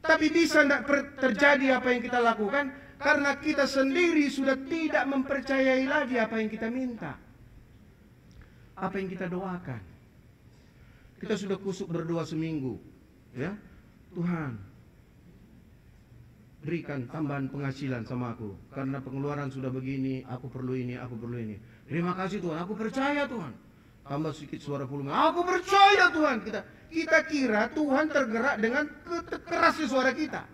Tapi bisa tidak terjadi apa yang kita lakukan, karena kita sendiri sudah tidak mempercayai lagi apa yang kita minta, apa yang kita doakan. Kita sudah kusuk berdoa seminggu, ya Tuhan, berikan tambahan penghasilan sama aku, karena pengeluaran sudah begini, aku perlu ini, aku perlu ini. Terima kasih Tuhan, aku percaya Tuhan. Tambah sedikit suara volume, aku percaya Tuhan. Kita kira Tuhan tergerak dengan kerasnya suara kita.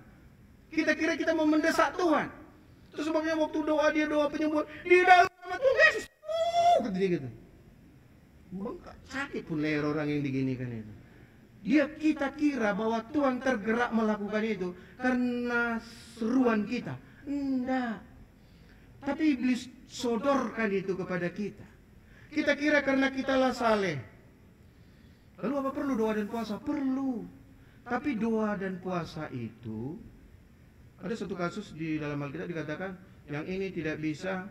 Kita kira kita mau mendesak Tuhan. Terus sebabnya waktu doa dia doa penyembuhan, di dalam nama Tuhan Yesus, gitu. Bengkak, sakit pun leher orang yang diginikan itu. kita kira bahwa Tuhan tergerak melakukan itu karena seruan kita. Enggak. Tapi iblis sodorkan itu kepada kita. Kita kira karena kitalah saleh. Lalu apa perlu doa dan puasa? Perlu. Tapi doa dan puasa itu, ada satu kasus di dalam Alkitab dikatakan yang ini tidak bisa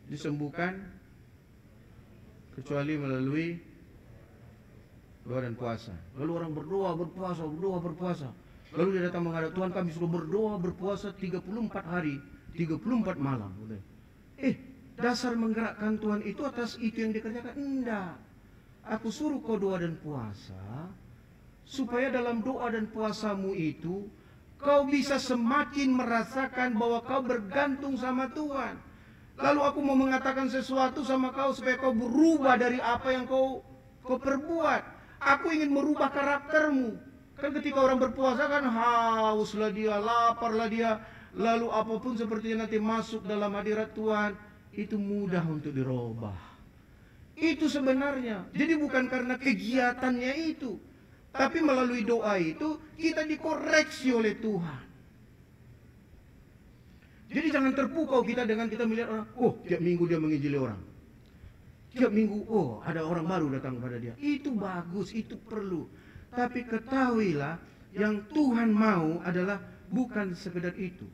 disembuhkan kecuali melalui doa dan puasa. Lalu orang berdoa, berpuasa. Lalu dia datang menghadap Tuhan, kami sudah berdoa, berpuasa 34 hari, 34 malam. Dasar menggerakkan Tuhan itu atas itu yang dikerjakan? Enggak. Aku suruh kau doa dan puasa, supaya dalam doa dan puasamu itu, kau bisa semakin merasakan bahwa kau bergantung sama Tuhan. Lalu aku mau mengatakan sesuatu sama kau, supaya kau berubah dari apa yang kau perbuat. Aku ingin merubah karaktermu. Kan ketika orang berpuasa kan hauslah dia, laparlah dia, lalu apapun sepertinya nanti masuk dalam hadirat Tuhan, itu mudah untuk dirubah. Itu sebenarnya. Jadi bukan karena kegiatannya itu, tapi melalui doa itu kita dikoreksi oleh Tuhan. Jadi jangan terpukau kita dengan kita melihat orang, tiap minggu dia menginjili orang. Tiap minggu, ada orang baru datang kepada dia. Itu bagus, itu perlu. Tapi ketahuilah, yang Tuhan mau adalah bukan sekedar itu.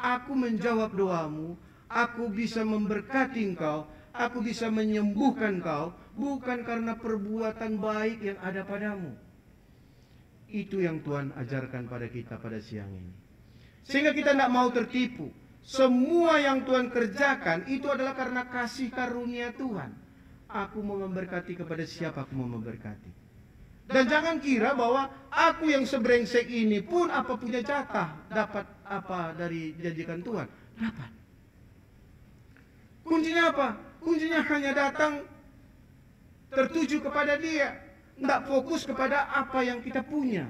Aku menjawab doamu, aku bisa memberkati engkau, aku bisa menyembuhkan kau, bukan karena perbuatan baik yang ada padamu. Itu yang Tuhan ajarkan pada kita pada siang ini. Sehingga kita tidak mau tertipu. Semua yang Tuhan kerjakan itu adalah karena kasih karunia Tuhan. Aku mau memberkati kepada siapa aku mau memberkati. Dan jangan kira bahwa aku yang sebrengsek ini pun apa punya jatah dapat apa dari janjikan Tuhan. Dapat. Kuncinya apa? Kuncinya hanya datang tertuju kepada Dia. Tidak fokus kepada apa yang kita punya.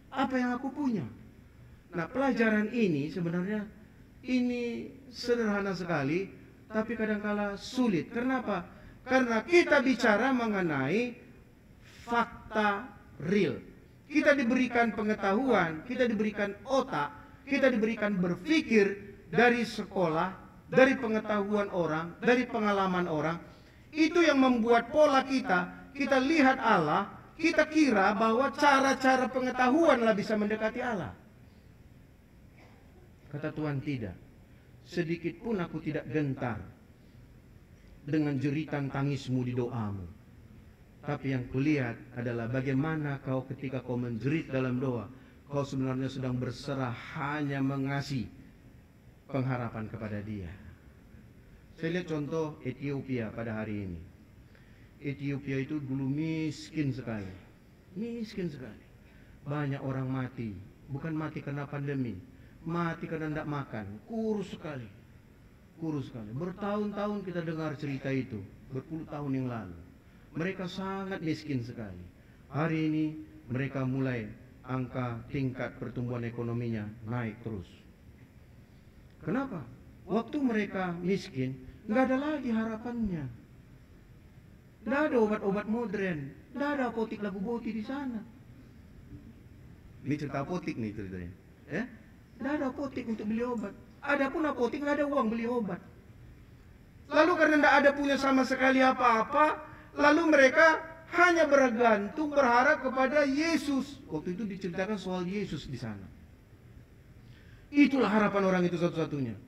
Apa yang aku punya. Nah, pelajaran ini sebenarnya ini sederhana sekali, tapi kadangkala sulit. Kenapa? Karena kita bicara mengenai fakta real. Kita diberikan pengetahuan, kita diberikan otak, kita diberikan berpikir dari sekolah, dari pengetahuan orang, dari pengalaman orang. Itu yang membuat pola kita lihat Allah, kita kira bahwa cara-cara pengetahuanlah bisa mendekati Allah. Kata Tuhan, tidak. Sedikit pun aku tidak gentar dengan jeritan tangismu di doamu. Tapi yang kulihat adalah bagaimana kau ketika kau menjerit dalam doa, kau sebenarnya sedang berserah hanya mengasih pengharapan kepada Dia. Saya lihat contoh Ethiopia pada hari ini. Ethiopia itu dulu miskin sekali. Miskin sekali. Banyak orang mati. Bukan mati karena pandemi. Mati karena tidak makan. Kurus sekali. Kurus sekali. Bertahun-tahun kita dengar cerita itu. Berpuluh tahun yang lalu. Mereka sangat miskin sekali. Hari ini mereka mulai angka tingkat pertumbuhan ekonominya naik terus. Kenapa? Waktu mereka miskin, nggak ada lagi harapannya. Nggak ada obat-obat modern. Nggak ada apotik Labu Boti di sana. Ini cerita apotik nih ceritanya. Nggak ada apotik untuk beli obat. Adapun apotik nggak ada uang beli obat. Lalu karena nggak ada punya sama sekali apa-apa, lalu mereka hanya bergantung berharap kepada Yesus. Waktu itu diceritakan soal Yesus di sana. Itulah harapan orang itu satu-satunya.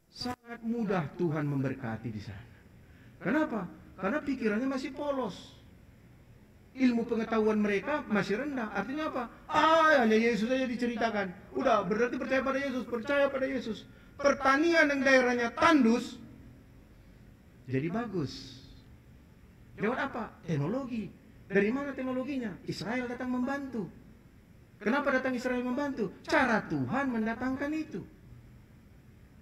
Sangat mudah Tuhan memberkati di sana. Kenapa? Karena pikirannya masih polos. Ilmu pengetahuan mereka masih rendah. Artinya apa? Hanya Yesus saja diceritakan. Udah, berarti percaya pada Yesus, percaya pada Yesus. Pertanian yang daerahnya tandus jadi bagus. Lewat apa? Teknologi. Dari mana teknologinya? Israel datang membantu. Kenapa datang Israel membantu? Cara Tuhan mendatangkan itu.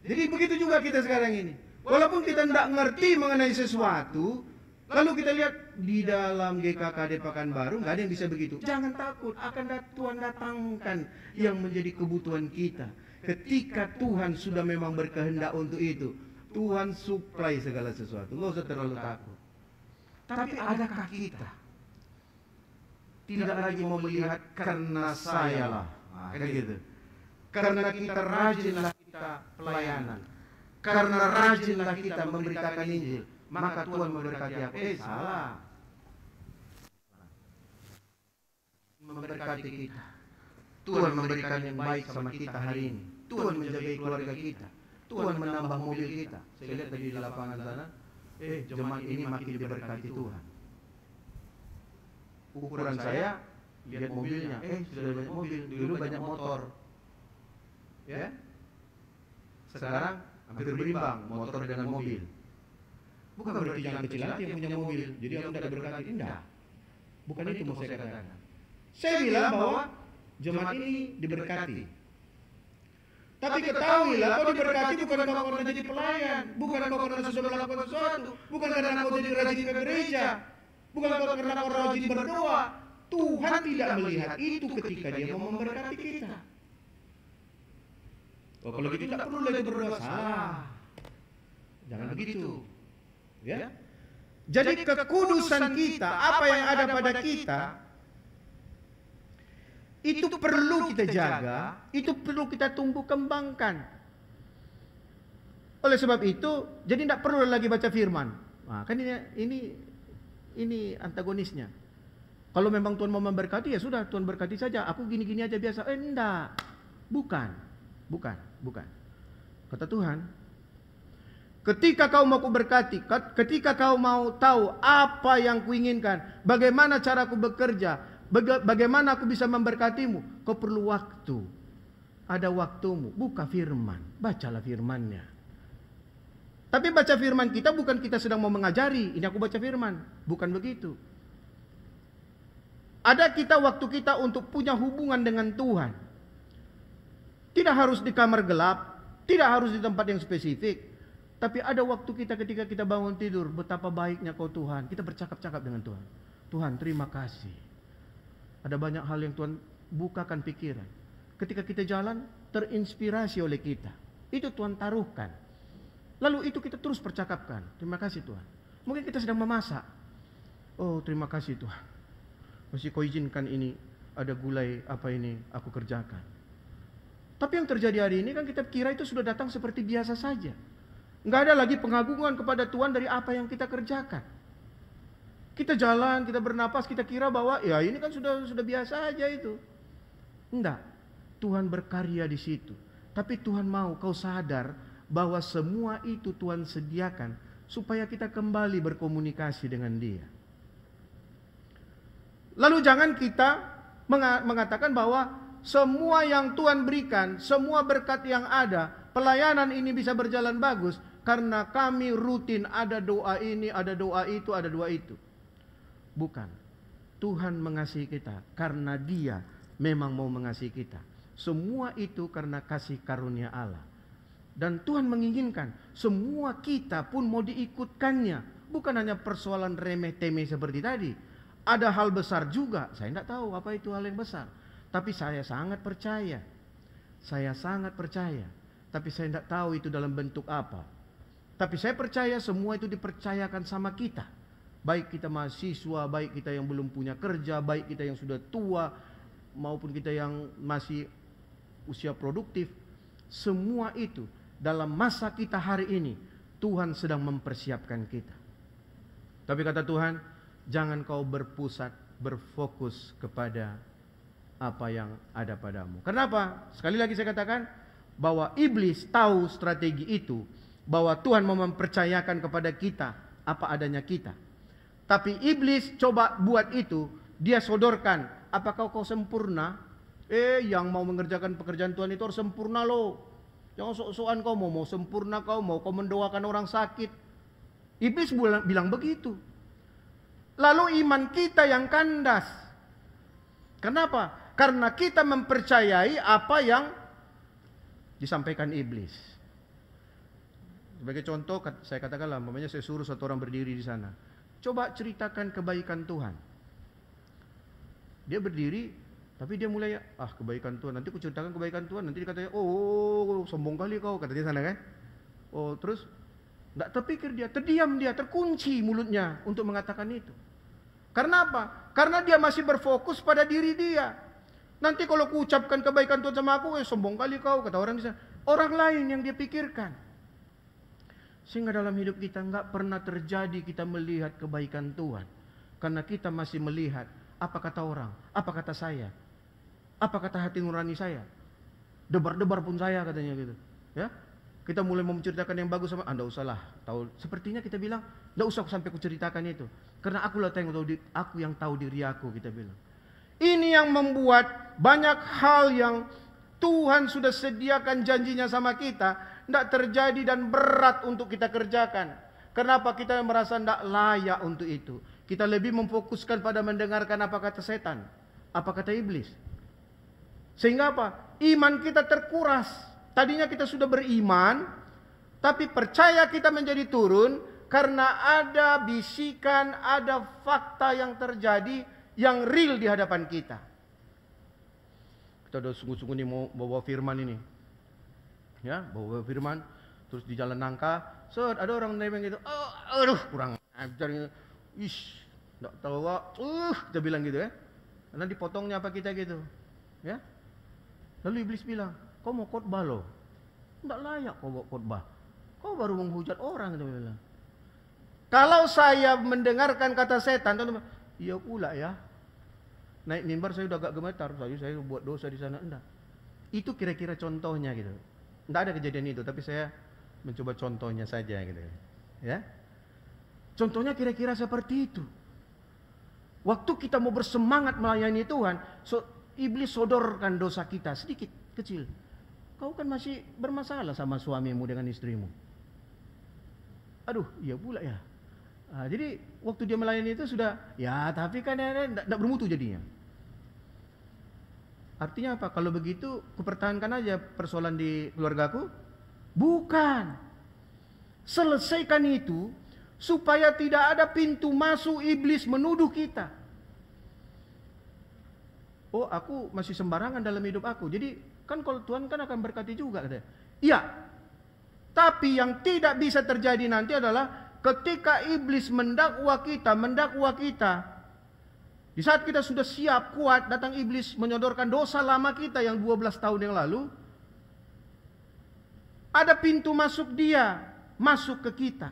Jadi begitu juga kita sekarang ini. Walaupun kita tidak ngerti mengenai sesuatu, lalu kita lihat di dalam GKKD Pekanbaru nggak ada yang bisa begitu. Jangan takut, akan Tuhan datangkan yang menjadi kebutuhan kita. Ketika Tuhan sudah memang berkehendak untuk itu, Tuhan supply segala sesuatu. Nggak usah terlalu takut. Tapi adakah kita tidak lagi mau melihat karena saya lah. Nah, kan gitu. Karena kita rajinlah kita pelayanan. Karena rajinlah kita memberitakan Injil, maka Tuhan memberkati aku. Salah. Memberkati kita. Tuhan memberikan yang baik sama kita hari ini. Tuhan menjaga keluarga kita. Tuhan menambah mobil kita. Saya lihat tadi di lapangan sana, jemaat ini makin diberkati Tuhan. Ukuran saya, lihat mobilnya, sudah banyak mobil. Dulu banyak motor. Ya. Sekarang hampir berimbang motor dengan mobil. Bukan berarti jangan kecil hati yang punya mobil. Jadi aku tidak diberkati. Tidak. Bukan itu mau saya katakan. Saya bilang bahwa jemaat ini diberkati. Tapi ketahuilah, kau diberkati bukan kau karena jadi pelayan, bukan kau karena sudah melakukan sesuatu, bukan karena kau jadi rajin ke gereja, bukan kau karena kau rajin berdoa. Tuhan tidak melihat itu ketika Dia mau memberkati kita. Kalau gitu tidak perlu lagi berdoa. Salah. Jangan begitu. Ya. Jadi kekudusan kita, apa yang ada pada kita, itu perlu kita jaga, itu perlu kita tumbuh kembangkan. Oleh sebab itu, jadi tidak perlu lagi baca firman. Nah, kan ini antagonisnya. Kalau memang Tuhan mau memberkati, ya sudah Tuhan berkati saja. Aku gini-gini aja biasa. Enggak. Bukan. Kata Tuhan, ketika kau mau kuberkati, ketika kau mau tahu apa yang kuinginkan, bagaimana cara aku bekerja, bagaimana aku bisa memberkatimu, kau perlu waktu. Ada waktumu. Buka firman, bacalah firmannya. Tapi baca firman kita bukan kita sedang mau mengajari, ini aku baca firman. Bukan begitu. Ada waktu kita untuk punya hubungan dengan Tuhan. Tidak harus di kamar gelap, tidak harus di tempat yang spesifik. Tapi ada waktu kita ketika kita bangun tidur, betapa baiknya kau Tuhan. Kita bercakap-cakap dengan Tuhan. Tuhan, terima kasih. Ada banyak hal yang Tuhan bukakan pikiran. Ketika kita jalan, terinspirasi oleh kita. Itu Tuhan taruhkan. Lalu itu kita terus percakapkan. Terima kasih Tuhan. Mungkin kita sedang memasak. Oh, terima kasih Tuhan. Masih kau izinkan ini, ada gulai apa ini aku kerjakan. Tapi yang terjadi hari ini kan kita kira itu sudah datang seperti biasa saja. Nggak ada lagi pengagungan kepada Tuhan dari apa yang kita kerjakan. Kita jalan, kita bernapas, kita kira bahwa ya ini kan sudah biasa aja itu. Enggak. Tuhan berkarya di situ. Tapi Tuhan mau kau sadar bahwa semua itu Tuhan sediakan supaya kita kembali berkomunikasi dengan Dia. Lalu jangan kita mengatakan bahwa semua yang Tuhan berikan, semua berkat yang ada, pelayanan ini bisa berjalan bagus karena kami rutin ada doa ini, ada doa itu, ada doa itu. Bukan. Tuhan mengasihi kita karena Dia memang mau mengasihi kita. Semua itu karena kasih karunia Allah. Dan Tuhan menginginkan semua kita pun mau diikutkannya. Bukan hanya persoalan remeh-temeh seperti tadi. Ada hal besar juga. Saya tidak tahu apa itu hal yang besar. Tapi saya sangat percaya. Tapi saya tidak tahu itu dalam bentuk apa. Tapi saya percaya semua itu dipercayakan sama kita. Baik kita mahasiswa, baik kita yang belum punya kerja, baik kita yang sudah tua, maupun kita yang masih usia produktif. Semua itu dalam masa kita hari ini, Tuhan sedang mempersiapkan kita. Tapi kata Tuhan, jangan kau berfokus kepada apa yang ada padamu. Kenapa? Sekali lagi saya katakan, bahwa iblis tahu strategi itu, bahwa Tuhan mau mempercayakan kepada kita apa adanya kita. Tapi iblis coba buat itu, dia sodorkan, apakah kau sempurna? Yang mau mengerjakan pekerjaan Tuhan itu harus sempurna loh. Jangan sok-sokan kau mau sempurna, kau mendoakan orang sakit. Iblis bilang begitu. Lalu iman kita yang kandas. Kenapa? Karena kita mempercayai apa yang disampaikan iblis. Sebagai contoh, saya katakanlah, namanya saya suruh satu orang berdiri di sana. Coba ceritakan kebaikan Tuhan. Dia berdiri, tapi dia mulai, kebaikan Tuhan. Nanti aku ceritakan kebaikan Tuhan. Nanti dikatanya, oh sombong kali kau, kata dia sana kan. Oh terus, nggak terpikir dia, terdiam dia, terkunci mulutnya untuk mengatakan itu. Karena apa? Karena dia masih berfokus pada diri dia. Nanti kalau ku ucapkan kebaikan Tuhan sama aku, sombong kali kau, kata orang di sana. Orang lain yang dia pikirkan. Sehingga dalam hidup kita nggak pernah terjadi kita melihat kebaikan Tuhan. Karena kita masih melihat apa kata orang, apa kata saya, apa kata hati nurani saya. Debar-debar pun saya katanya gitu. Ya, kita mulai menceritakan yang bagus sama, Anda usahlah tahu. Sepertinya kita bilang, nggak usah sampai ku ceritakan itu. Karena aku yang tahu diri aku, kita bilang. Ini yang membuat banyak hal yang Tuhan sudah sediakan janjinya sama kita, tidak terjadi dan berat untuk kita kerjakan. Kenapa? Kita merasa tidak layak untuk itu. Kita lebih memfokuskan pada mendengarkan apa kata setan, apa kata iblis. Sehingga apa? Iman kita terkuras. Tadinya kita sudah beriman, tapi percaya kita menjadi turun karena ada bisikan, ada fakta yang terjadi yang real di hadapan kita. Kita udah sungguh-sungguh nih mau bawa firman ini. Ya, bawa firman, terus di jalan nangka, ada orang nebeng gitu. Aduh, kurang ajar gitu. Ish, enggak tahu kita bilang gitu ya. Nanti potongnya apa kita gitu. Ya. Lalu iblis bilang, "Kau mau khotbah loh. Enggak layak kau bawa khotbah. Kau baru menghujat orang," dia bilang. Kalau saya mendengarkan kata setan, teman-teman, iya pula ya. Naik mimbar saya udah agak gemetar, saya buat dosa di sana. Enggak. Itu kira-kira contohnya gitu. Enggak ada kejadian itu, tapi saya mencoba contohnya saja gitu. Ya. Contohnya kira-kira seperti itu. Waktu kita mau bersemangat melayani Tuhan, iblis sodorkan dosa kita sedikit, kecil. Kau kan masih bermasalah sama suamimu dengan istrimu. Aduh, iya pula ya. Nah, jadi waktu dia melayani itu sudah, ya tapi kan tidak bermutu jadinya. Artinya apa? Kalau begitu, kupertahankan aja persoalan di keluargaku? Bukan. Selesaikan itu, supaya tidak ada pintu masuk iblis menuduh kita. Oh, aku masih sembarangan dalam hidup aku. Jadi, kan kalau Tuhan kan akan berkati juga. Iya. Tapi yang tidak bisa terjadi nanti adalah ketika iblis mendakwa kita. Di saat kita sudah siap, kuat, datang iblis menyodorkan dosa lama kita yang 12 tahun yang lalu. Ada pintu masuk dia, masuk ke kita.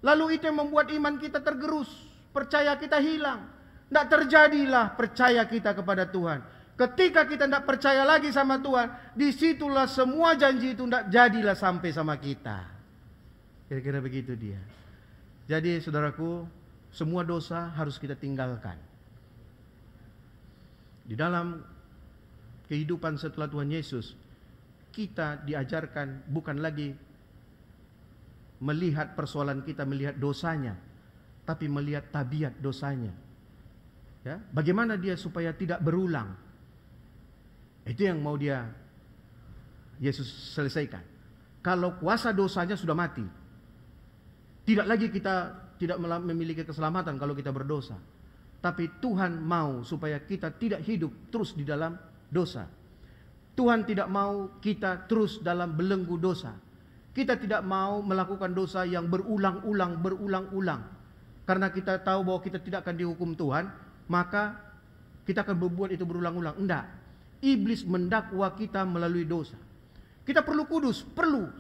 Lalu itu yang membuat iman kita tergerus, percaya kita hilang. Tidak terjadilah percaya kita kepada Tuhan. Ketika kita tidak percaya lagi sama Tuhan, disitulah semua janji itu tidak jadilah sampai sama kita. Kira-kira begitu dia. Jadi saudaraku, semua dosa harus kita tinggalkan. Di dalam kehidupan setelah Tuhan Yesus, kita diajarkan bukan lagi melihat persoalan kita, melihat dosanya, tapi melihat tabiat dosanya. Ya, bagaimana dia supaya tidak berulang. Itu yang mau Yesus selesaikan. Kalau kuasa dosanya sudah mati, tidak lagi kita tidak memiliki keselamatan kalau kita berdosa. Tapi Tuhan mau supaya kita tidak hidup terus di dalam dosa. Tuhan tidak mau kita terus dalam belenggu dosa. Kita tidak mau melakukan dosa yang berulang-ulang. Karena kita tahu bahwa kita tidak akan dihukum Tuhan, maka kita akan berbuat itu berulang-ulang. Enggak. Iblis mendakwa kita melalui dosa. Kita perlu kudus,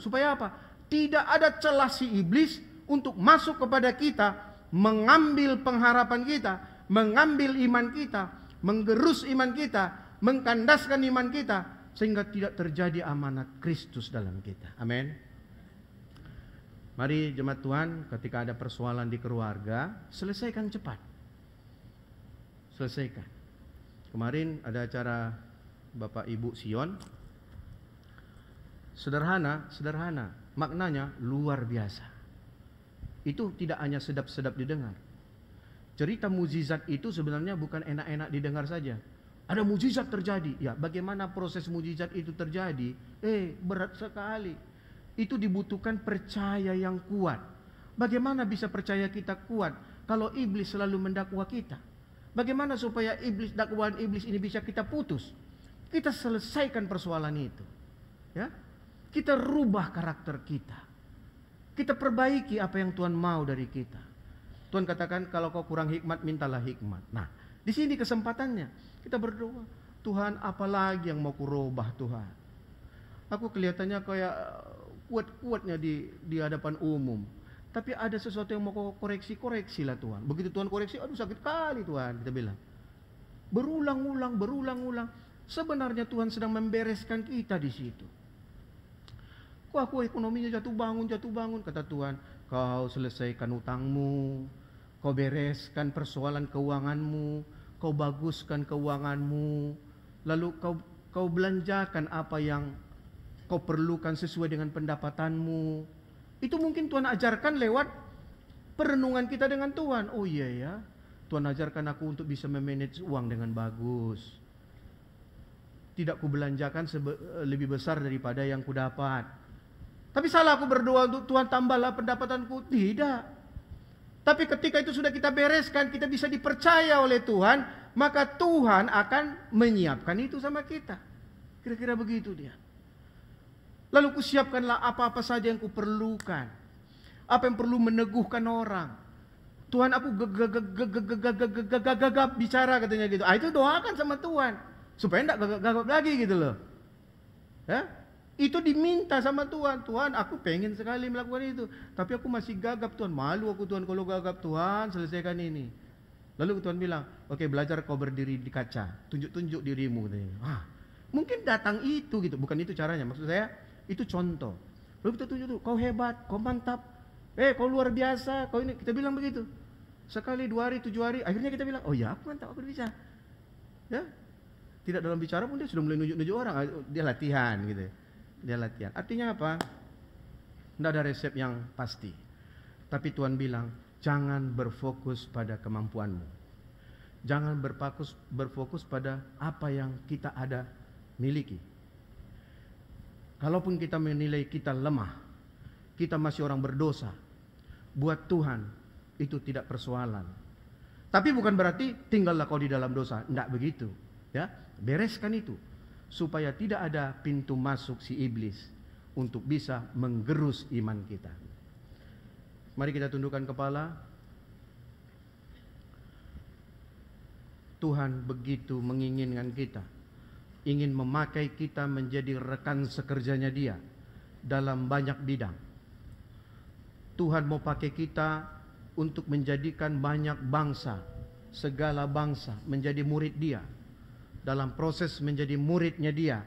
supaya apa? Tidak ada celah si iblis untuk masuk kepada kita, mengambil pengharapan kita, mengambil iman kita, menggerus iman kita, mengkandaskan iman kita, sehingga tidak terjadi amanat Kristus dalam kita. Amin. Mari jemaat Tuhan, ketika ada persoalan di keluarga, selesaikan cepat. Selesaikan. Kemarin ada acara Bapak Ibu Sion. Sederhana, maknanya luar biasa. Itu tidak hanya sedap-sedap didengar. Cerita mujizat itu sebenarnya bukan enak-enak didengar saja. Ada mujizat terjadi. Ya, bagaimana proses mujizat itu terjadi? Berat sekali. Itu dibutuhkan percaya yang kuat. Bagaimana bisa percaya kita kuat kalau iblis selalu mendakwa kita? Bagaimana supaya dakwaan iblis ini bisa kita putus? Kita selesaikan persoalan itu. Ya? Kita rubah karakter kita. Kita perbaiki apa yang Tuhan mau dari kita. Tuhan katakan kalau kau kurang hikmat, mintalah hikmat. Nah, di sini kesempatannya. Kita berdoa, Tuhan apalagi yang mau kurubah Tuhan. Aku kelihatannya kayak kuat-kuatnya di hadapan umum. Tapi ada sesuatu yang mau kau koreksilah Tuhan. Begitu Tuhan koreksi, aduh sakit kali Tuhan, kita bilang. Berulang-ulang. Sebenarnya Tuhan sedang membereskan kita di situ. Kok aku ekonominya jatuh bangun, kata Tuhan. Kau selesaikan utangmu, kau bereskan persoalan keuanganmu, kau baguskan keuanganmu, lalu kau belanjakan apa yang kau perlukan sesuai dengan pendapatanmu. Itu mungkin Tuhan ajarkan lewat perenungan kita dengan Tuhan. Oh iya ya, Tuhan ajarkan aku untuk bisa memanage uang dengan bagus. Tidak kubelanjakan lebih besar daripada yang kudapat. Tapi salah aku berdoa untuk Tuhan tambahlah pendapatanku. Tidak. Tapi ketika itu sudah kita bereskan, kita bisa dipercaya oleh Tuhan, maka Tuhan akan menyiapkan itu sama kita. Kira-kira begitu dia. Lalu kusiapkanlah apa-apa saja yang kuperlukan. Apa yang perlu meneguhkan orang. Tuhan, aku gagap bicara katanya gitu. Itu doakan sama Tuhan supaya enggak gagap lagi gitu loh. Ya? Itu diminta sama Tuhan. Tuhan, aku pengen sekali melakukan itu, tapi aku masih gagap Tuhan. Malu aku Tuhan kalau gagap. Tuhan, selesaikan ini. Lalu Tuhan bilang, oke, belajar kau berdiri di kaca, tunjuk-tunjuk dirimu. Mungkin datang itu gitu. Bukan itu caranya. Maksud saya, itu contoh. Lalu kita tunjuk tuh, kau hebat, kau mantap, kau luar biasa, kau ini. Kita bilang begitu. Sekali, 2 hari, 7 hari, akhirnya kita bilang, oh ya, aku mantap, aku bisa. Ya, tidak dalam bicara pun dia sudah mulai nunjuk-nunjuk orang. Dia latihan gitu. Dia latihan. Artinya apa? Tidak ada resep yang pasti. Tapi Tuhan bilang, jangan berfokus pada kemampuanmu. Jangan berfokus pada apa yang kita ada miliki. Kalaupun kita menilai kita lemah, kita masih orang berdosa, buat Tuhan itu tidak persoalan. Tapi bukan berarti tinggallah kau di dalam dosa. Tidak begitu. Ya, bereskan itu. Supaya tidak ada pintu masuk si iblis untuk bisa menggerus iman kita. Mari kita tundukkan kepala. Tuhan begitu menginginkan kita, ingin memakai kita menjadi rekan sekerjanya Dia dalam banyak bidang. Tuhan mau pakai kita untuk menjadikan banyak bangsa, segala bangsa menjadi murid Dia. Dalam proses menjadi muridnya Dia,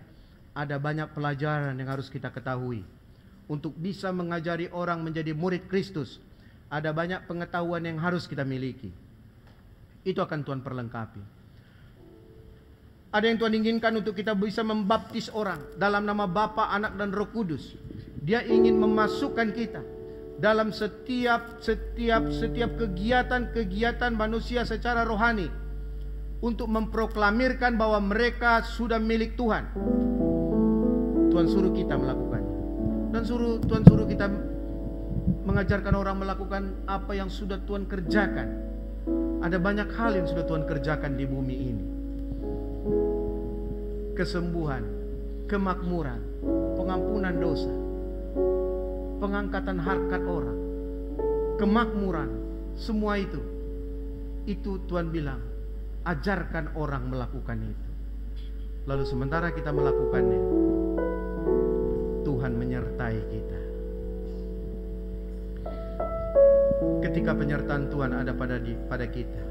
ada banyak pelajaran yang harus kita ketahui. Untuk bisa mengajari orang menjadi murid Kristus, ada banyak pengetahuan yang harus kita miliki. Itu akan Tuhan perlengkapi. Ada yang Tuhan inginkan untuk kita bisa membaptis orang dalam nama Bapa, Anak, dan Roh Kudus. Dia ingin memasukkan kita dalam setiap kegiatan manusia secara rohani, untuk memproklamirkan bahwa mereka sudah milik Tuhan. Tuhan suruh kita melakukannya. Dan Tuhan suruh kita mengajarkan orang melakukan apa yang sudah Tuhan kerjakan. Ada banyak hal yang sudah Tuhan kerjakan di bumi ini. Kesembuhan, kemakmuran, pengampunan dosa, pengangkatan harkat orang, kemakmuran, semua itu Tuhan bilang, ajarkan orang melakukan itu. Lalu sementara kita melakukannya, Tuhan menyertai kita. Ketika penyertaan Tuhan ada pada kita,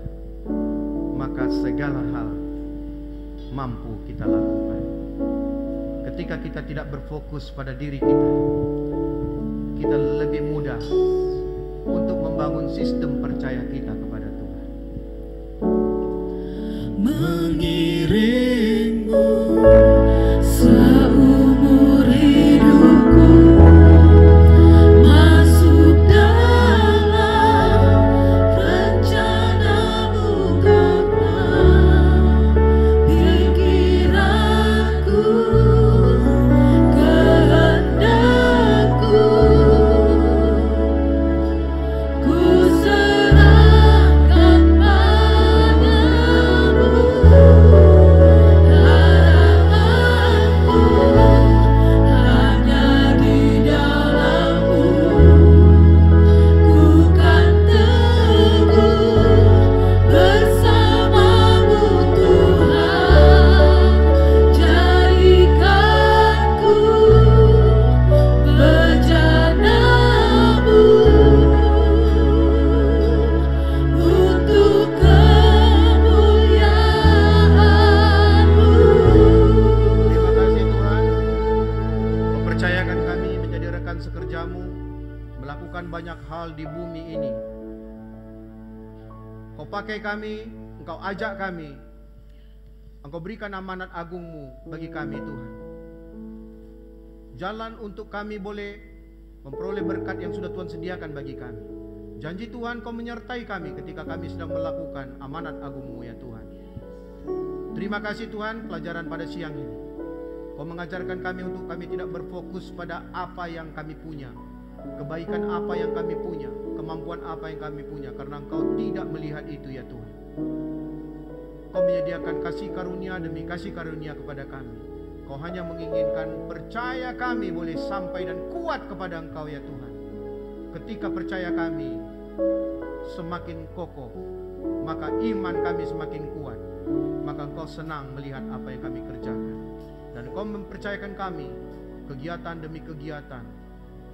maka segala hal mampu kita lakukan. Ketika kita tidak berfokus pada diri kita, kita lebih mudah untuk membangun sistem percaya kita kepada Tuhan. Mengiringmu seumur hidupku, masuk dalam rencanamu gerak pikiranku, kehendakku, ku serahkan padamu. melakukan banyak hal di bumi ini. Kau pakai kami, Engkau ajak kami, Engkau berikan amanat agung-Mu bagi kami Tuhan. Jalan untuk kami boleh memperoleh berkat yang sudah Tuhan sediakan bagi kami. Janji Tuhan, Kau menyertai kami ketika kami sedang melakukan amanat agung-Mu ya Tuhan. Terima kasih Tuhan, pelajaran pada siang ini Kau mengajarkan kami untuk kami tidak berfokus pada apa yang kami punya, kebaikan apa yang kami punya, kemampuan apa yang kami punya, karena Engkau tidak melihat itu ya Tuhan. Kau menyediakan kasih karunia demi kasih karunia kepada kami. Kau hanya menginginkan percaya kami boleh sampai dan kuat kepada Engkau ya Tuhan. Ketika percaya kami semakin kokoh, maka iman kami semakin kuat, maka Engkau senang melihat apa yang kami kerjakan. Dan Engkau mempercayakan kami kegiatan demi kegiatan,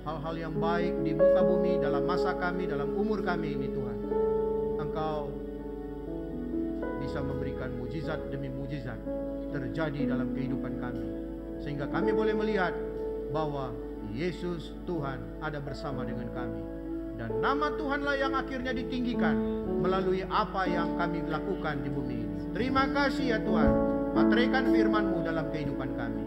hal-hal yang baik di muka bumi dalam masa kami, dalam umur kami ini Tuhan. Engkau bisa memberikan mujizat demi mujizat terjadi dalam kehidupan kami, sehingga kami boleh melihat bahwa Yesus Tuhan ada bersama dengan kami, dan nama Tuhanlah yang akhirnya ditinggikan melalui apa yang kami lakukan di bumi ini. Terima kasih ya Tuhan, materaikan firman-Mu dalam kehidupan kami.